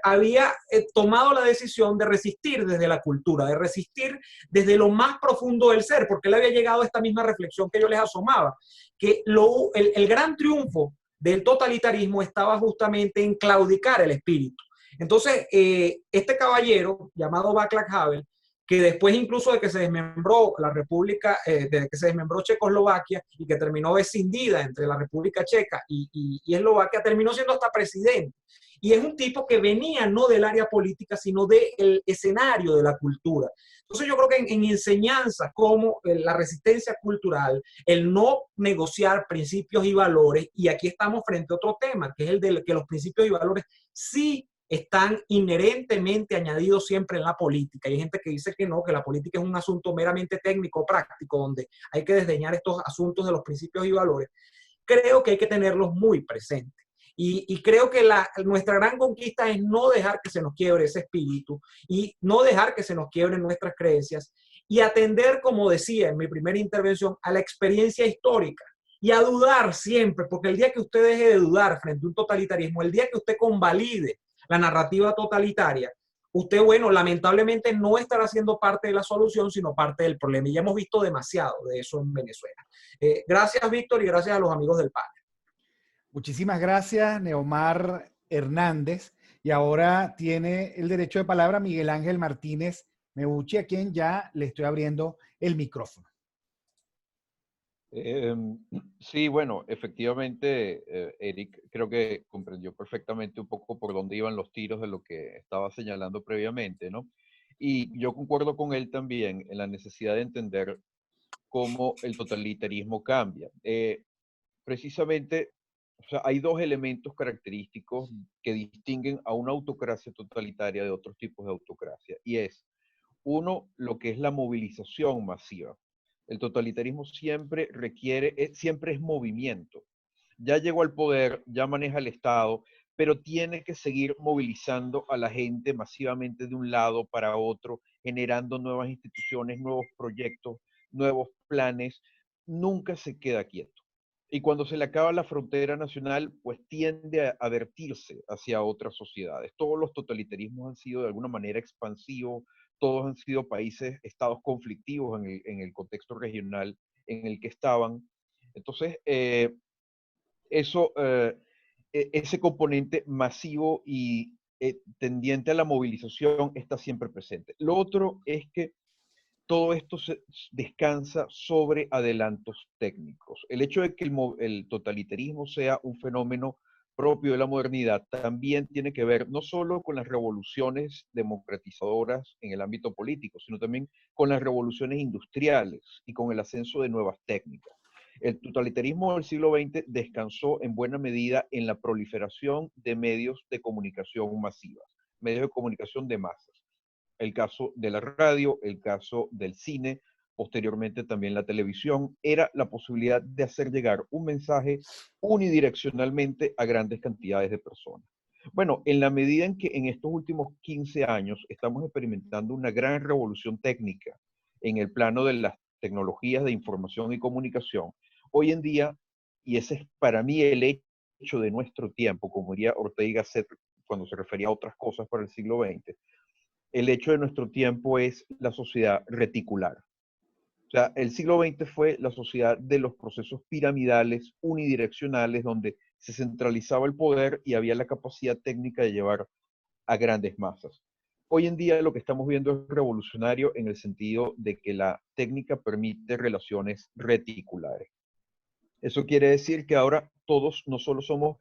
había tomado la decisión de resistir desde la cultura, de resistir desde lo más profundo del ser, porque él había llegado a esta misma reflexión que yo les asomaba, que el gran triunfo del totalitarismo estaba justamente en claudicar el espíritu. Entonces, este caballero llamado Václav Havel, que después incluso de que se desmembró la República, de que se desmembró Checoslovaquia y que terminó escindida entre la República Checa y Eslovaquia, terminó siendo hasta presidente. Y es un tipo que venía no del área política, sino del escenario de la cultura. Entonces yo creo que en enseñanzas como la resistencia cultural, el no negociar principios y valores, y aquí estamos frente a otro tema, que es el de que los principios y valores sí están inherentemente añadidos siempre en la política. Y hay gente que dice que no, que la política es un asunto meramente técnico, práctico, donde hay que desdeñar estos asuntos de los principios y valores. Creo que hay que tenerlos muy presentes. Y creo que nuestra gran conquista es no dejar que se nos quiebre ese espíritu y no dejar que se nos quiebren nuestras creencias y atender, como decía en mi primera intervención, a la experiencia histórica y a dudar siempre, porque el día que usted deje de dudar frente a un totalitarismo, el día que usted convalide la narrativa totalitaria, usted, bueno, lamentablemente no estará siendo parte de la solución, sino parte del problema. Y ya hemos visto demasiado de eso en Venezuela. Gracias, Víctor, y gracias a los amigos del panel. Muchísimas gracias, Neomar Hernández. Y ahora tiene el derecho de palabra Miguel Ángel Martínez Meucci, a quien ya le estoy abriendo el micrófono. Sí, bueno, efectivamente, Eric creo que comprendió perfectamente un poco por dónde iban los tiros de lo que estaba señalando previamente, ¿no? Y yo concuerdo con él también en la necesidad de entender cómo el totalitarismo cambia. Precisamente, o sea, hay dos elementos característicos que distinguen a una autocracia totalitaria de otros tipos de autocracia, y es, uno, lo que es la movilización masiva. El totalitarismo siempre requiere, siempre es movimiento. Ya llegó al poder, ya maneja el Estado, pero tiene que seguir movilizando a la gente masivamente de un lado para otro, generando nuevas instituciones, nuevos proyectos, nuevos planes. Nunca se queda quieto. Y cuando se le acaba la frontera nacional, pues tiende a vertirse hacia otras sociedades. Todos los totalitarismos han sido de alguna manera expansivos, todos han sido países, estados conflictivos en el contexto regional en el que estaban. Entonces, ese componente masivo y tendiente a la movilización está siempre presente. Lo otro es que todo esto descansa sobre adelantos técnicos. El hecho de que el totalitarismo sea un fenómeno propio de la modernidad también tiene que ver no solo con las revoluciones democratizadoras en el ámbito político, sino también con las revoluciones industriales y con el ascenso de nuevas técnicas. El totalitarismo del siglo XX descansó en buena medida en la proliferación de medios de comunicación masivas, medios de comunicación de masas. El caso de la radio, el caso del cine, posteriormente también la televisión, era la posibilidad de hacer llegar un mensaje unidireccionalmente a grandes cantidades de personas. Bueno, en la medida en que en estos últimos 15 años estamos experimentando una gran revolución técnica en el plano de las tecnologías de información y comunicación, hoy en día, y ese es para mí el hecho de nuestro tiempo, como diría Ortega y Gasset cuando se refería a otras cosas para el siglo XX, el hecho de nuestro tiempo es la sociedad reticular. O sea, el siglo XX fue la sociedad de los procesos piramidales, unidireccionales, donde se centralizaba el poder y había la capacidad técnica de llevar a grandes masas. Hoy en día lo que estamos viendo es revolucionario en el sentido de que la técnica permite relaciones reticulares. Eso quiere decir que ahora todos no solo somos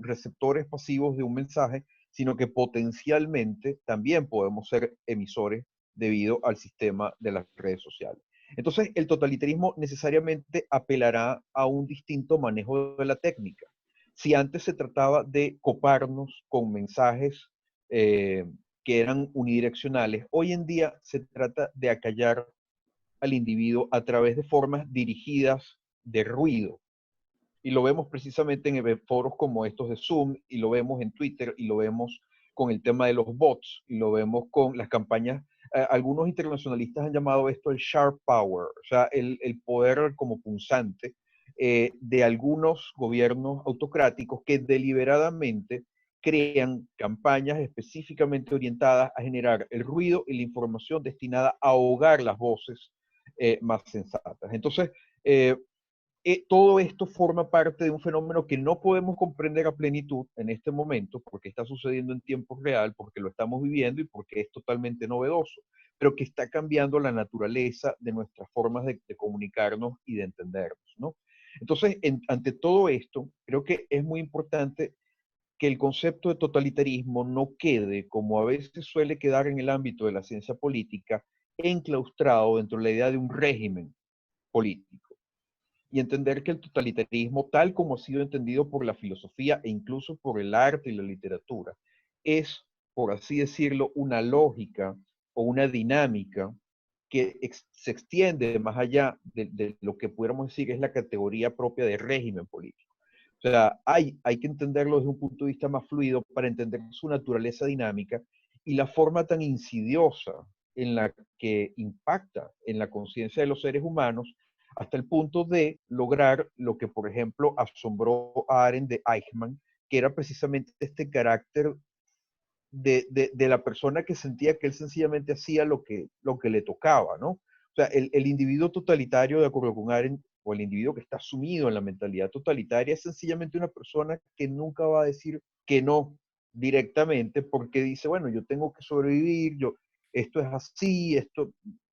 receptores pasivos de un mensaje, sino que potencialmente también podemos ser emisores debido al sistema de las redes sociales. Entonces, el totalitarismo necesariamente apelará a un distinto manejo de la técnica. Si antes se trataba de coparnos con mensajes que eran unidireccionales, hoy en día se trata de acallar al individuo a través de formas dirigidas de ruido. Y lo vemos precisamente en foros como estos de Zoom, y lo vemos en Twitter, y lo vemos con el tema de los bots, y lo vemos con las campañas. Algunos internacionalistas han llamado esto el sharp power, o sea, el poder como punzante de algunos gobiernos autocráticos que deliberadamente crean campañas específicamente orientadas a generar el ruido y la información destinada a ahogar las voces más sensatas. Entonces, todo esto forma parte de un fenómeno que no podemos comprender a plenitud en este momento, porque está sucediendo en tiempo real, porque lo estamos viviendo y porque es totalmente novedoso, pero que está cambiando la naturaleza de nuestras formas de comunicarnos y de entendernos, ¿no? Entonces, ante todo esto, creo que es muy importante que el concepto de totalitarismo no quede, como a veces suele quedar en el ámbito de la ciencia política, enclaustrado dentro de la idea de un régimen político. Y entender que el totalitarismo, tal como ha sido entendido por la filosofía e incluso por el arte y la literatura, es, por así decirlo, una lógica o una dinámica que se extiende más allá de lo que pudiéramos decir es la categoría propia de régimen político. O sea, hay que entenderlo desde un punto de vista más fluido para entender su naturaleza dinámica y la forma tan insidiosa en la que impacta en la conciencia de los seres humanos hasta el punto de lograr lo que, por ejemplo, asombró a Arendt de Eichmann, que era precisamente este carácter de la persona que sentía que él sencillamente hacía lo que le tocaba, ¿no? O sea, el individuo totalitario, de acuerdo con Arendt, o el individuo que está sumido en la mentalidad totalitaria, es sencillamente una persona que nunca va a decir que no directamente, porque dice, bueno, yo tengo que sobrevivir, esto es así,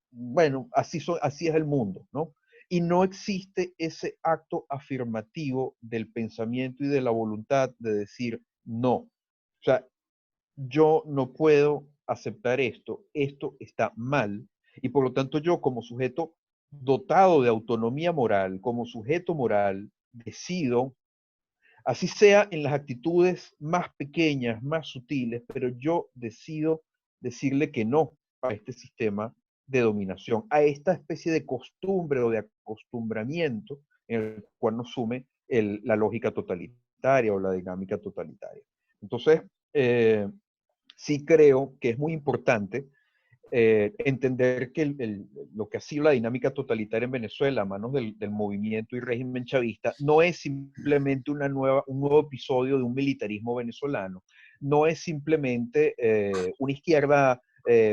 bueno, así es el mundo, ¿no? Y no existe ese acto afirmativo del pensamiento y de la voluntad de decir no. O sea, yo no puedo aceptar esto está mal, y por lo tanto yo como sujeto dotado de autonomía moral, como sujeto moral, decido, así sea en las actitudes más pequeñas, más sutiles, pero yo decido decirle que no a este sistema de dominación, a esta especie de costumbre o de acostumbramiento en el cual nos sume la lógica totalitaria o la dinámica totalitaria. Entonces, sí creo que es muy importante entender que lo que ha sido la dinámica totalitaria en Venezuela a manos del movimiento y régimen chavista no es simplemente un nuevo episodio de un militarismo venezolano, no es simplemente una izquierda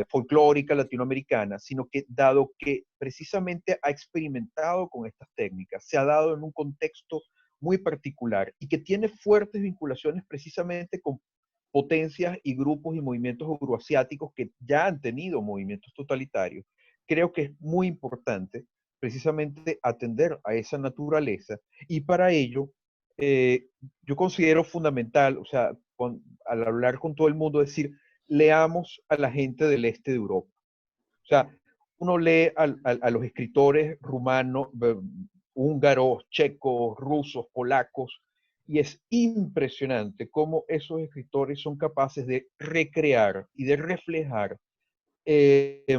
folclórica latinoamericana, sino que dado que precisamente ha experimentado con estas técnicas, se ha dado en un contexto muy particular y que tiene fuertes vinculaciones precisamente con potencias y grupos y movimientos euroasiáticos que ya han tenido movimientos totalitarios, creo que es muy importante precisamente atender a esa naturaleza y para ello yo considero fundamental, o sea, al hablar con todo el mundo, decir, leamos a la gente del este de Europa. O sea, uno lee a los escritores rumanos, húngaros, checos, rusos, polacos, y es impresionante cómo esos escritores son capaces de recrear y de reflejar eh,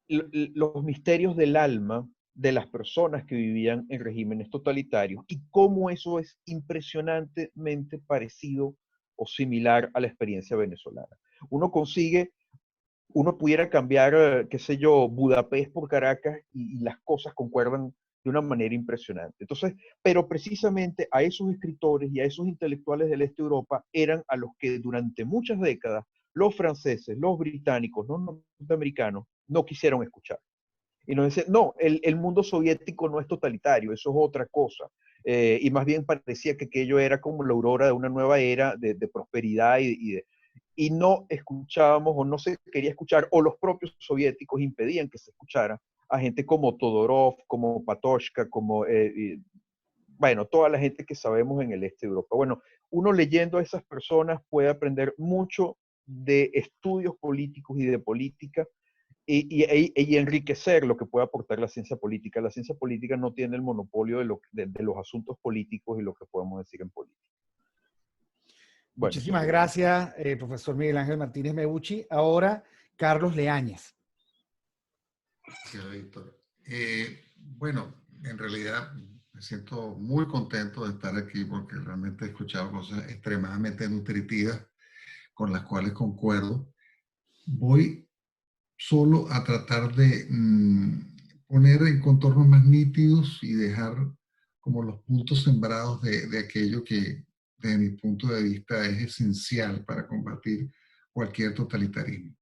los misterios del alma de las personas que vivían en regímenes totalitarios y cómo eso es impresionantemente parecido o similar a la experiencia venezolana. Uno pudiera cambiar, qué sé yo, Budapest por Caracas y las cosas concuerdan de una manera impresionante. Entonces, pero precisamente a esos escritores y a esos intelectuales del este de Europa eran a los que durante muchas décadas los franceses, los británicos, los norteamericanos no quisieron escuchar. Y nos decían, no, el mundo soviético no es totalitario, eso es otra cosa. Y más bien parecía que aquello era como la aurora de una nueva era de prosperidad y no escuchábamos o no se quería escuchar, o los propios soviéticos impedían que se escuchara a gente como Todorov, como Patochka, como, bueno, toda la gente que sabemos en el este de Europa. Bueno, uno leyendo a esas personas puede aprender mucho de estudios políticos y de política y enriquecer lo que puede aportar la ciencia política. La ciencia política no tiene el monopolio de los asuntos políticos y lo que podemos decir en política. Bueno, muchísimas gracias, profesor Miguel Ángel Martínez Mebucci. Ahora, Carlos Leáñez. Gracias, Víctor. Bueno, en realidad me siento muy contento de estar aquí porque realmente he escuchado cosas extremadamente nutritivas con las cuales concuerdo. Voy solo a tratar de poner en contornos más nítidos y dejar como los puntos sembrados de aquello que desde mi punto de vista es esencial para combatir cualquier totalitarismo.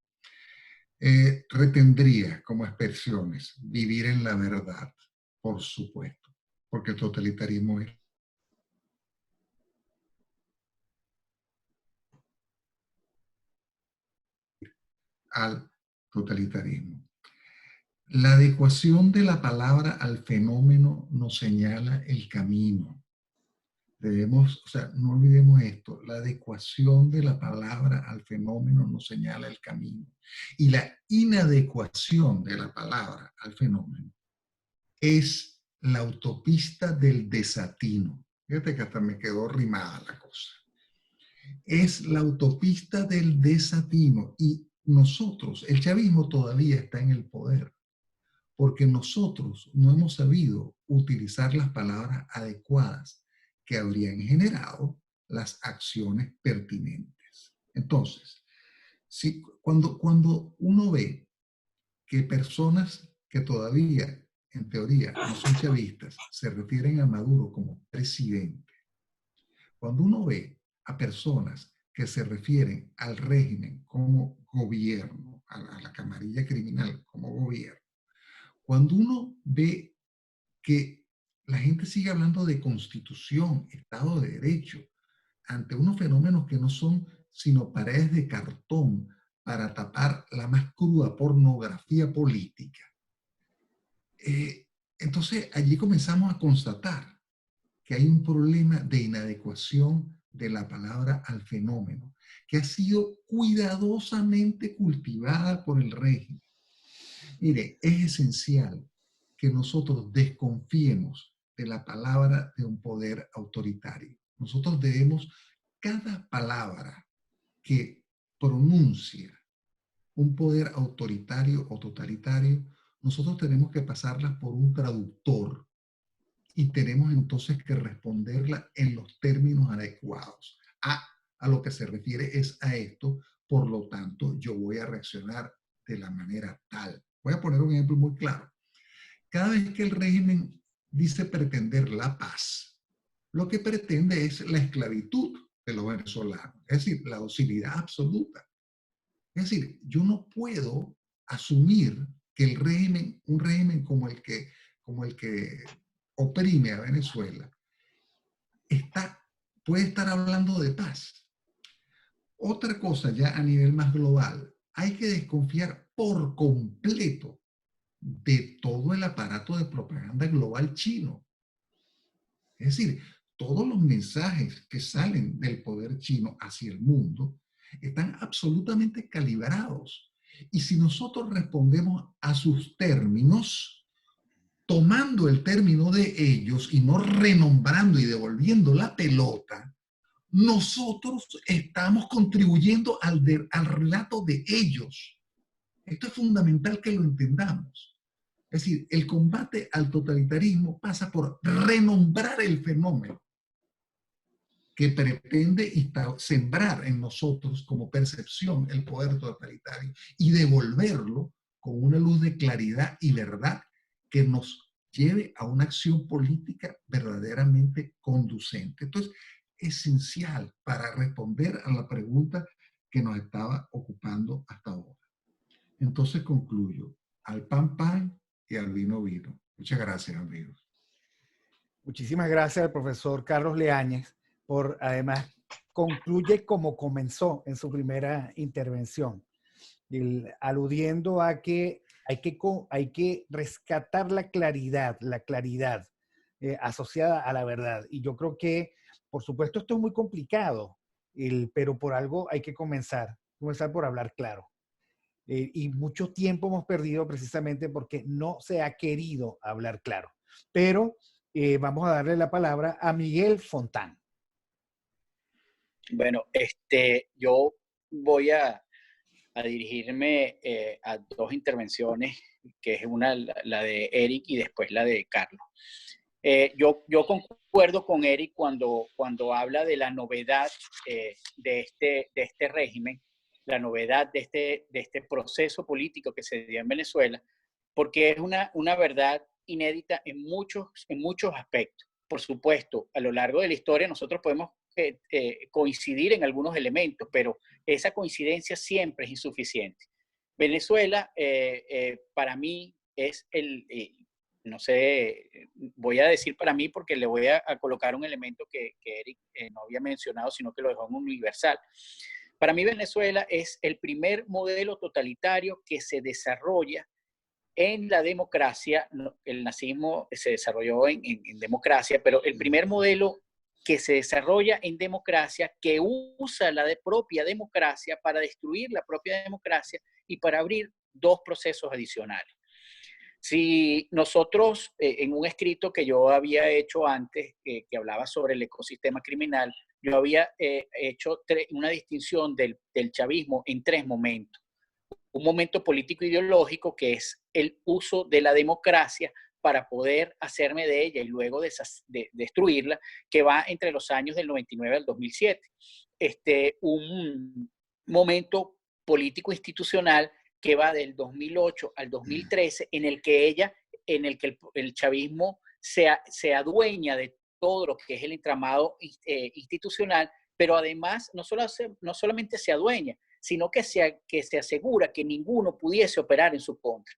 Retendría como expresiones vivir en la verdad, por supuesto. porque el totalitarismo es al totalitarismo. La adecuación de la palabra al fenómeno nos señala el camino. Debemos, o sea, no olvidemos esto, la adecuación de la palabra al fenómeno nos señala el camino. Y la inadecuación de la palabra al fenómeno es la autopista del desatino. Fíjate que hasta me quedó rimada la cosa. Es la autopista del desatino y nosotros, el chavismo todavía está en el poder porque nosotros no hemos sabido utilizar las palabras adecuadas que habrían generado las acciones pertinentes. Entonces, cuando uno ve que personas que todavía, en teoría, no son chavistas, se refieren a Maduro como presidente, cuando uno ve a personas que se refieren al régimen como gobierno, a la camarilla criminal como gobierno, cuando uno ve que la gente sigue hablando de constitución, Estado de Derecho, ante unos fenómenos que no son sino paredes de cartón para tapar la más cruda pornografía política, entonces allí comenzamos a constatar que hay un problema de inadecuación de la palabra al fenómeno, que ha sido cuidadosamente cultivada por el régimen. Mire, es esencial que nosotros desconfiemos de la palabra de un poder autoritario. Nosotros debemos, cada palabra que pronuncia un poder autoritario o totalitario, nosotros tenemos que pasarla por un traductor y tenemos entonces que responderla en los términos adecuados. A lo que se refiere es a esto, por lo tanto, yo voy a reaccionar de la manera tal. Voy a poner un ejemplo muy claro. Cada vez que el régimen dice pretender la paz, lo que pretende es la esclavitud de los venezolanos, es decir, la docilidad absoluta. Es decir, yo no puedo asumir que el régimen, un régimen como el que oprime a Venezuela, puede estar hablando de paz. Otra cosa ya a nivel más global, hay que desconfiar por completo de todo el aparato de propaganda global chino. Es decir, todos los mensajes que salen del poder chino hacia el mundo están absolutamente calibrados. Y si nosotros respondemos a sus términos, tomando el término de ellos y no renombrando y devolviendo la pelota, nosotros estamos contribuyendo al relato de ellos. Esto es fundamental que lo entendamos. Es decir, el combate al totalitarismo pasa por renombrar el fenómeno que pretende sembrar en nosotros como percepción el poder totalitario y devolverlo con una luz de claridad y verdad que nos lleve a una acción política verdaderamente conducente. Entonces, esencial para responder a la pregunta que nos estaba ocupando hasta ahora. Entonces concluyo, al pan pan y al vino vino. Muchas gracias, amigos. Muchísimas gracias al profesor Carlos Leáñez por, además, concluye como comenzó en su primera intervención, aludiendo a que hay que rescatar la claridad asociada a la verdad. Y yo creo que, por supuesto, esto es muy complicado, pero por algo hay que comenzar por hablar claro. Y mucho tiempo hemos perdido precisamente porque no se ha querido hablar claro. Pero vamos a darle la palabra a Miguel Fontán. Bueno, yo voy a dirigirme a dos intervenciones, que es una, la de Eric y después la de Carlos. Yo concuerdo con Eric cuando habla de la novedad de este régimen, la novedad de este proceso político que se dio en Venezuela, porque es una verdad inédita en muchos aspectos. Por supuesto, a lo largo de la historia nosotros podemos coincidir en algunos elementos, pero esa coincidencia siempre es insuficiente. Venezuela, para mí, es no sé, voy a decir para mí porque le voy a colocar un elemento que Eric no había mencionado, sino que lo dejó en un universal. Para mí Venezuela es el primer modelo totalitario que se desarrolla en la democracia. El nazismo se desarrolló en democracia, pero el primer modelo que se desarrolla en democracia, que usa la propia democracia para destruir la propia democracia y para abrir dos procesos adicionales. Si nosotros, en un escrito que yo había hecho antes, que hablaba sobre el ecosistema criminal, yo había hecho una distinción del chavismo en tres momentos. Un momento político ideológico, que es el uso de la democracia para poder hacerme de ella y luego destruirla, que va entre los años del 99 al 2007. Un momento político institucional que va del 2008 al 2013, en el que el chavismo se adueña de todo lo que es el entramado institucional, pero además no solamente se adueña, sino que se asegura que ninguno pudiese operar en su contra.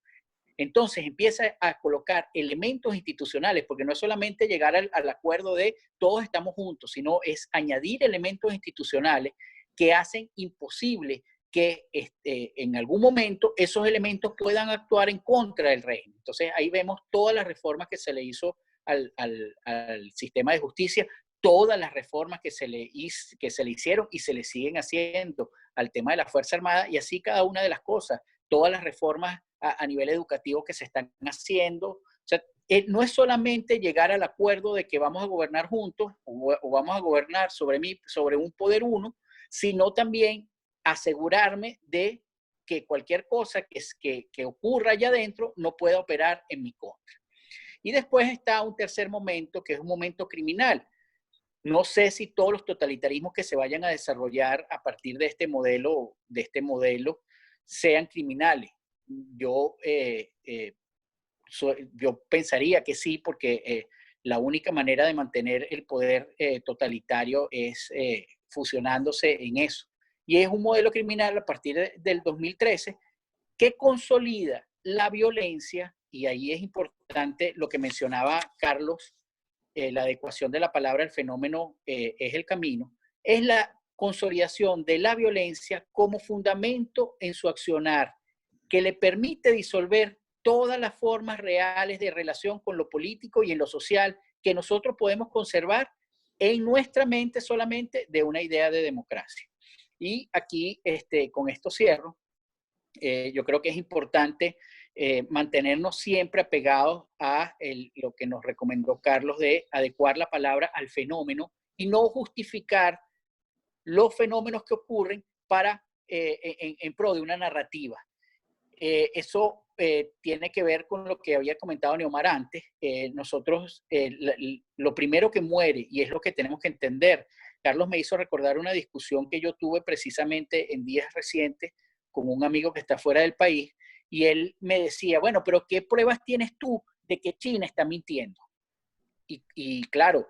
Entonces empieza a colocar elementos institucionales, porque no es solamente llegar al acuerdo de todos estamos juntos, sino es añadir elementos institucionales que hacen imposible que en algún momento esos elementos puedan actuar en contra del régimen. Entonces ahí vemos todas las reformas que se le hizo al sistema de justicia, todas las reformas que se le hicieron y se le siguen haciendo al tema de la Fuerza Armada, y así cada una de las cosas, todas las reformas a nivel educativo que se están haciendo. O sea, no es solamente llegar al acuerdo de que vamos a gobernar juntos o vamos a gobernar sobre un poder uno, sino también asegurarme de que cualquier cosa que ocurra allá adentro no pueda operar en mi contra. Y después está un tercer momento, que es un momento criminal. No sé si todos los totalitarismos que se vayan a desarrollar a partir de este modelo sean criminales. Yo pensaría que sí, porque la única manera de mantener el poder totalitario es fusionándose en eso. Y es un modelo criminal a partir del 2013 que consolida la violencia, y ahí es importante lo que mencionaba Carlos, la adecuación de la palabra al fenómeno es el camino, es la consolidación de la violencia como fundamento en su accionar, que le permite disolver todas las formas reales de relación con lo político y en lo social que nosotros podemos conservar en nuestra mente solamente de una idea de democracia. Y aquí, con esto cierro. Yo creo que es importante mantenernos siempre apegados a lo que nos recomendó Carlos, de adecuar la palabra al fenómeno y no justificar los fenómenos que ocurren en pro de una narrativa. Eso tiene que ver con lo que había comentado Neomar antes. Nosotros, lo primero que muere, y es lo que tenemos que entender, Carlos me hizo recordar una discusión que yo tuve precisamente en días recientes con un amigo que está fuera del país, y él me decía, bueno, pero ¿qué pruebas tienes tú de que China está mintiendo? Y claro,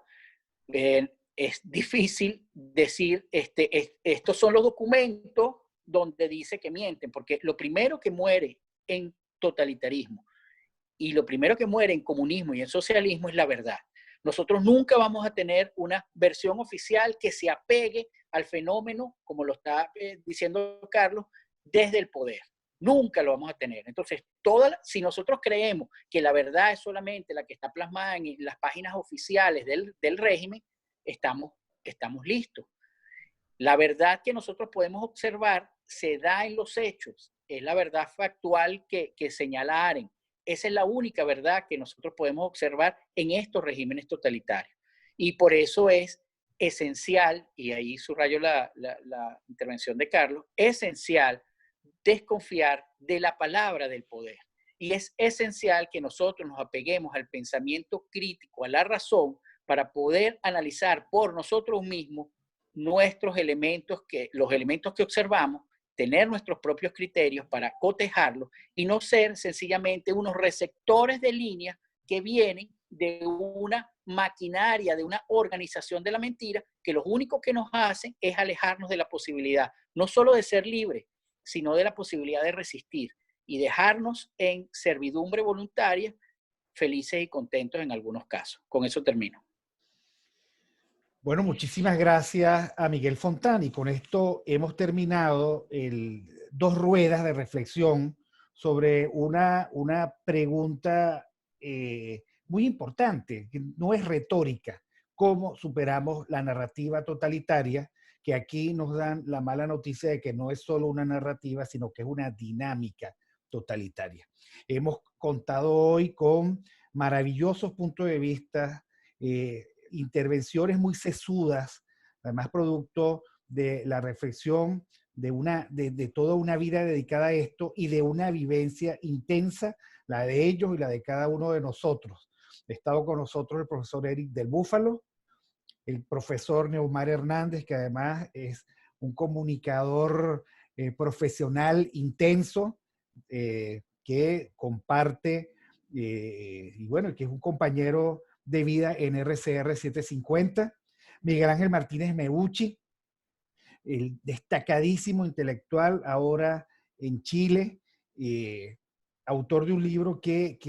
es difícil decir, estos son los documentos donde dice que mienten, porque lo primero que muere en totalitarismo y lo primero que muere en comunismo y en socialismo es la verdad. Nosotros nunca vamos a tener una versión oficial que se apegue al fenómeno, como lo está diciendo Carlos, desde el poder. Nunca lo vamos a tener. Entonces, si nosotros creemos que la verdad es solamente la que está plasmada en las páginas oficiales del régimen, estamos listos. La verdad que nosotros podemos observar se da en los hechos. Es la verdad factual que señala Arendt. Esa es la única verdad que nosotros podemos observar en estos regímenes totalitarios. Y por eso es esencial, y ahí subrayo la intervención de Carlos, esencial desconfiar de la palabra del poder. Y es esencial que nosotros nos apeguemos al pensamiento crítico, a la razón, para poder analizar por nosotros mismos los elementos que observamos, tener nuestros propios criterios para cotejarlos y no ser sencillamente unos receptores de línea que vienen de una maquinaria, de una organización de la mentira, que lo único que nos hacen es alejarnos de la posibilidad, no solo de ser libres, sino de la posibilidad de resistir y dejarnos en servidumbre voluntaria felices y contentos en algunos casos. Con eso termino. Bueno, muchísimas gracias a Miguel Fontán, y con esto hemos terminado dos ruedas de reflexión sobre una pregunta muy importante, que no es retórica: ¿cómo superamos la narrativa totalitaria? Que aquí nos dan la mala noticia de que no es solo una narrativa, sino que es una dinámica totalitaria. Hemos contado hoy con maravillosos puntos de vista, intervenciones muy sesudas, además producto de la reflexión de toda una vida dedicada a esto y de una vivencia intensa, la de ellos y la de cada uno de nosotros. Ha estado con nosotros el profesor Eric del Búfalo, el profesor Neumar Hernández, que además es un comunicador profesional intenso, que comparte, y bueno, que es un compañero de vida en RCR 750, Miguel Ángel Martínez Meucci, el destacadísimo intelectual ahora en Chile, autor de un libro que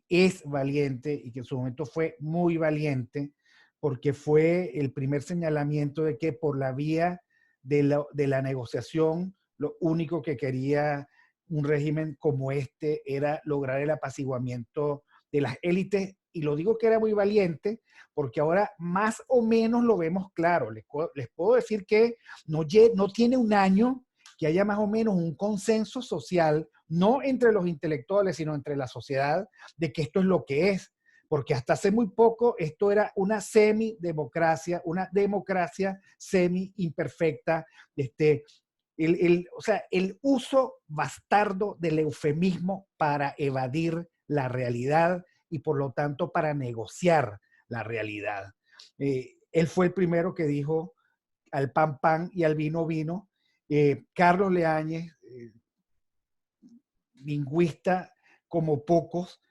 es valiente y que en su momento fue muy valiente, porque fue el primer señalamiento de que por la vía de la negociación, lo único que quería un régimen como este era lograr el apaciguamiento de las élites. Y lo digo que era muy valiente porque ahora más o menos lo vemos claro. Les puedo decir que no tiene un año que haya más o menos un consenso social, no entre los intelectuales, sino entre la sociedad, de que esto es lo que es. Porque hasta hace muy poco esto era una semidemocracia, una democracia semi-imperfecta. O sea, el uso bastardo del eufemismo para evadir la realidad y por lo tanto para negociar la realidad. Él fue el primero que dijo al pan pan y al vino vino. Carlos Leáñez, lingüista como pocos,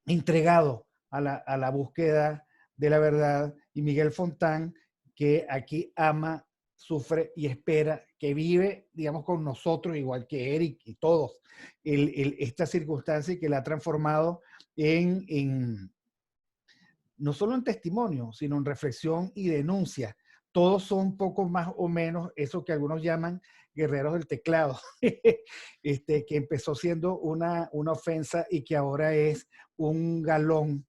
entregado a la búsqueda de la verdad, y Miguel Fontán, que aquí ama, sufre y espera, que vive, digamos, con nosotros, igual que Eric y todos, esta circunstancia, y que la ha transformado no solo en testimonio, sino en reflexión y denuncia. Todos son poco más o menos eso que algunos llaman guerreros del teclado, que empezó siendo una ofensa y que ahora es un galón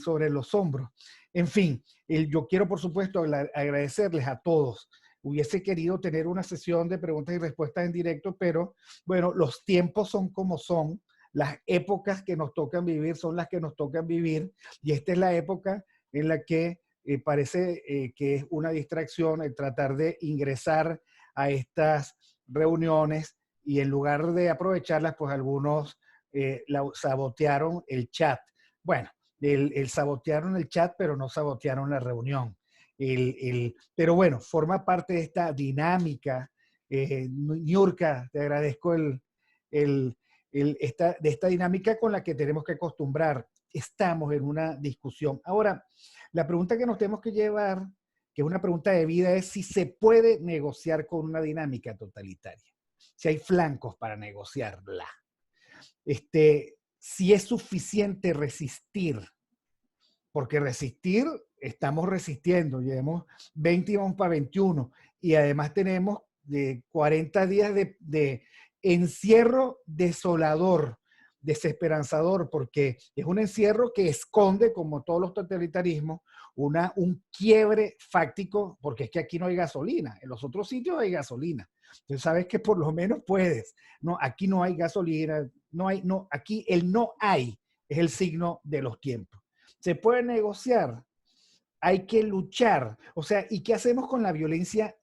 sobre los hombros. En fin, yo quiero, por supuesto, agradecerles a todos. Hubiese querido tener una sesión de preguntas y respuestas en directo, pero bueno, los tiempos son como son. Las épocas que nos tocan vivir son las que nos tocan vivir, y esta es la época en la que parece que es una distracción el tratar de ingresar a estas reuniones, y en lugar de aprovecharlas, pues algunos sabotearon el chat. Bueno, sabotearon el chat, pero no sabotearon la reunión. Pero bueno, forma parte de esta dinámica. Niurka, te agradezco de esta dinámica con la que tenemos que acostumbrar. Estamos en una discusión. Ahora, la pregunta que nos tenemos que llevar, que es una pregunta de vida, es si se puede negociar con una dinámica totalitaria, si hay flancos para negociarla, si es suficiente resistir, porque resistir, estamos resistiendo, llevamos 20 y vamos para 21, y además tenemos 40 días de encierro desolador, desesperanzador, porque es un encierro que esconde, como todos los totalitarismos, un quiebre fáctico, porque es que aquí no hay gasolina, en los otros sitios hay gasolina. Entonces sabes que por lo menos puedes. No, aquí no hay gasolina, aquí el no hay es el signo de los tiempos. Se puede negociar, hay que luchar. O sea, ¿y qué hacemos con la violencia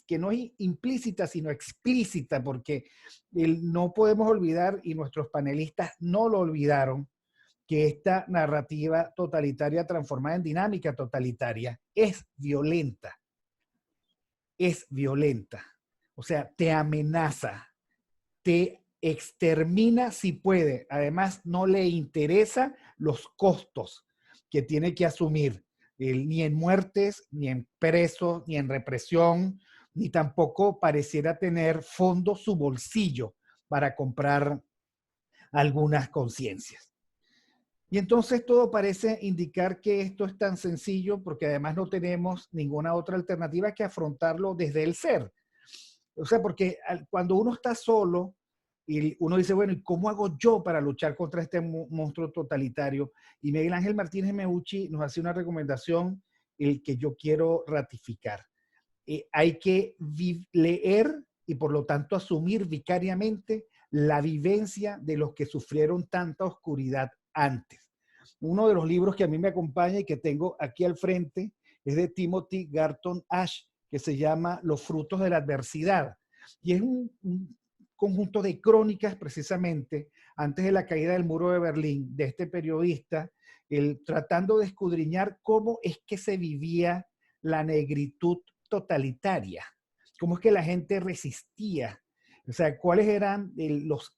que no es implícita, sino explícita? Porque no podemos olvidar, y nuestros panelistas no lo olvidaron, que esta narrativa totalitaria transformada en dinámica totalitaria es violenta. Es violenta. O sea, te amenaza, te extermina si puede. Además, no le interesa los costos que tiene que asumir, ni en muertes, ni en presos, ni en represión, ni tampoco pareciera tener fondo su bolsillo para comprar algunas conciencias. Y entonces todo parece indicar que esto es tan sencillo porque además no tenemos ninguna otra alternativa que afrontarlo desde el ser. O sea, porque cuando uno está solo y uno dice, bueno, ¿y cómo hago yo para luchar contra este monstruo totalitario? Y Miguel Ángel Martínez Meucci nos hace una recomendación el que yo quiero ratificar. Hay que leer y por lo tanto asumir vicariamente la vivencia de los que sufrieron tanta oscuridad antes. Uno de los libros que a mí me acompaña y que tengo aquí al frente es de Timothy Garton Ash, que se llama Los frutos de la adversidad. Y es un conjunto de crónicas precisamente antes de la caída del muro de Berlín, de este periodista, tratando de escudriñar cómo es que se vivía la negritud totalitaria, cómo es que la gente resistía, o sea, cuáles eran los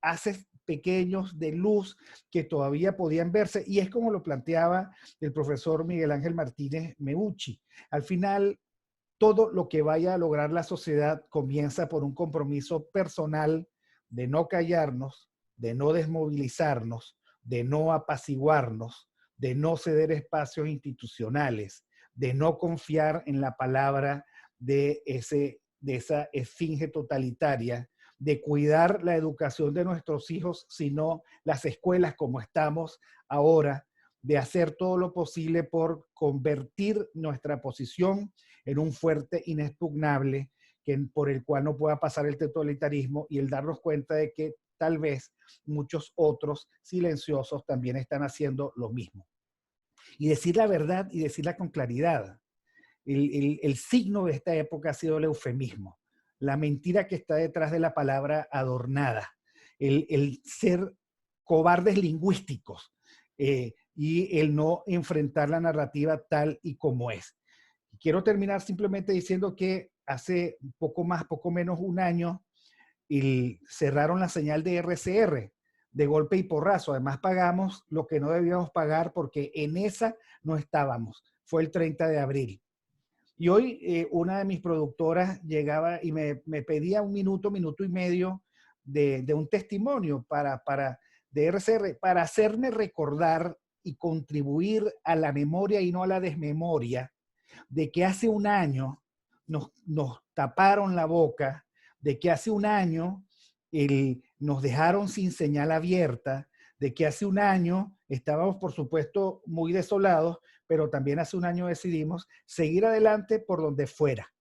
haces pequeños de luz que todavía podían verse, y es como lo planteaba el profesor Miguel Ángel Martínez Meucci. Al final, todo lo que vaya a lograr la sociedad comienza por un compromiso personal de no callarnos, de no desmovilizarnos, de no apaciguarnos, de no ceder espacios institucionales, de no confiar en la palabra de esa esfinge totalitaria, de cuidar la educación de nuestros hijos, sino las escuelas como estamos ahora, de hacer todo lo posible por convertir nuestra posición en un fuerte inexpugnable por el cual no pueda pasar el totalitarismo, y el darnos cuenta de que tal vez muchos otros silenciosos también están haciendo lo mismo. Y decir la verdad y decirla con claridad. El signo de esta época ha sido el eufemismo, la mentira que está detrás de la palabra adornada, el ser cobardes lingüísticos y el no enfrentar la narrativa tal y como es. Quiero terminar simplemente diciendo que hace poco menos un año cerraron la señal de RCR de golpe y porrazo. Además pagamos lo que no debíamos pagar porque en esa no estábamos. Fue el 30 de abril. Y hoy una de mis productoras llegaba y me pedía un minuto y medio de un testimonio de RCR para hacerme recordar y contribuir a la memoria y no a la desmemoria de que hace un año nos taparon la boca, de que hace un año nos dejaron sin señal abierta, de que hace un año estábamos, por supuesto, muy desolados, pero también hace un año decidimos seguir adelante por donde fuera,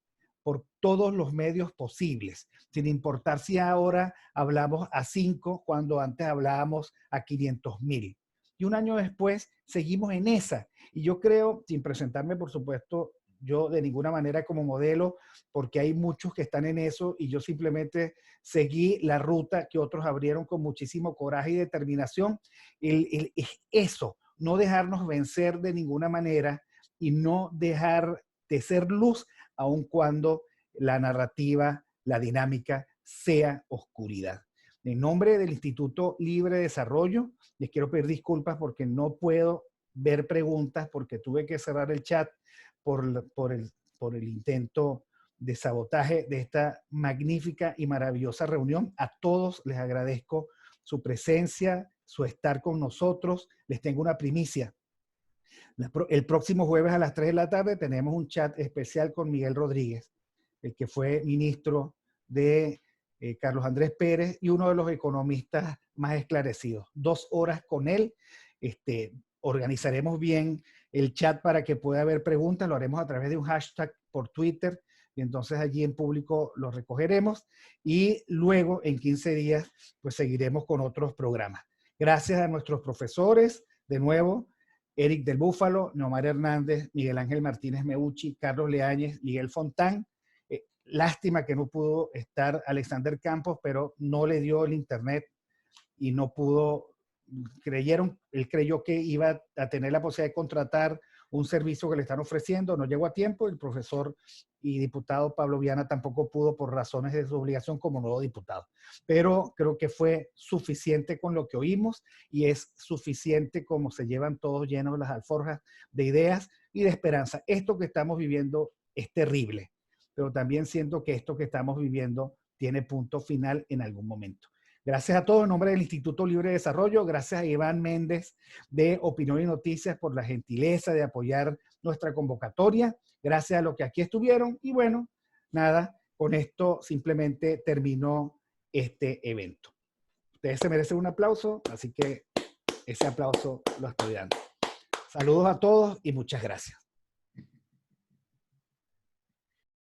por todos los medios posibles, sin importar si ahora hablamos a 5 cuando antes hablábamos a 500,000. Y un año después seguimos en esa. Y yo creo, sin presentarme, por supuesto, yo de ninguna manera como modelo, porque hay muchos que están en eso y yo simplemente seguí la ruta que otros abrieron con muchísimo coraje y determinación. Eso, no dejarnos vencer de ninguna manera y no dejar de ser luz aun cuando la narrativa, la dinámica sea oscuridad. En nombre del Instituto Libre de Desarrollo, les quiero pedir disculpas porque no puedo ver preguntas porque tuve que cerrar el chat por el intento de sabotaje de esta magnífica y maravillosa reunión. A todos les agradezco su presencia, su estar con nosotros. Les tengo una primicia. El próximo jueves a las 3 de la tarde tenemos un chat especial con Miguel Rodríguez, el que fue ministro de Carlos Andrés Pérez y uno de los economistas más esclarecidos. 2 horas con él. Organizaremos bien el chat para que pueda haber preguntas. Lo haremos a través de un hashtag por Twitter y entonces allí en público lo recogeremos y luego en 15 días pues seguiremos con otros programas. Gracias a nuestros profesores, de nuevo, Eric del Búfalo, Neomar Hernández, Miguel Ángel Martínez Meucci, Carlos Leáñez, Miguel Fontán. Lástima que no pudo estar Alexander Campos, pero no le dio el internet y no pudo, él creyó que iba a tener la posibilidad de contratar un servicio que le están ofreciendo, no llegó a tiempo. El profesor y diputado Pablo Viana tampoco pudo por razones de su obligación como nuevo diputado. Pero creo que fue suficiente con lo que oímos y es suficiente como se llevan todos llenos las alforjas de ideas y de esperanza. Esto que estamos viviendo es terrible, pero también siento que esto que estamos viviendo tiene punto final en algún momento. Gracias a todos en nombre del Instituto Libre de Desarrollo. Gracias a Iván Méndez de Opinión y Noticias por la gentileza de apoyar nuestra convocatoria. Gracias a los que aquí estuvieron. Y bueno, nada, con esto simplemente terminó este evento. Ustedes se merecen un aplauso, así que ese aplauso lo estoy dando. Saludos a todos y muchas gracias.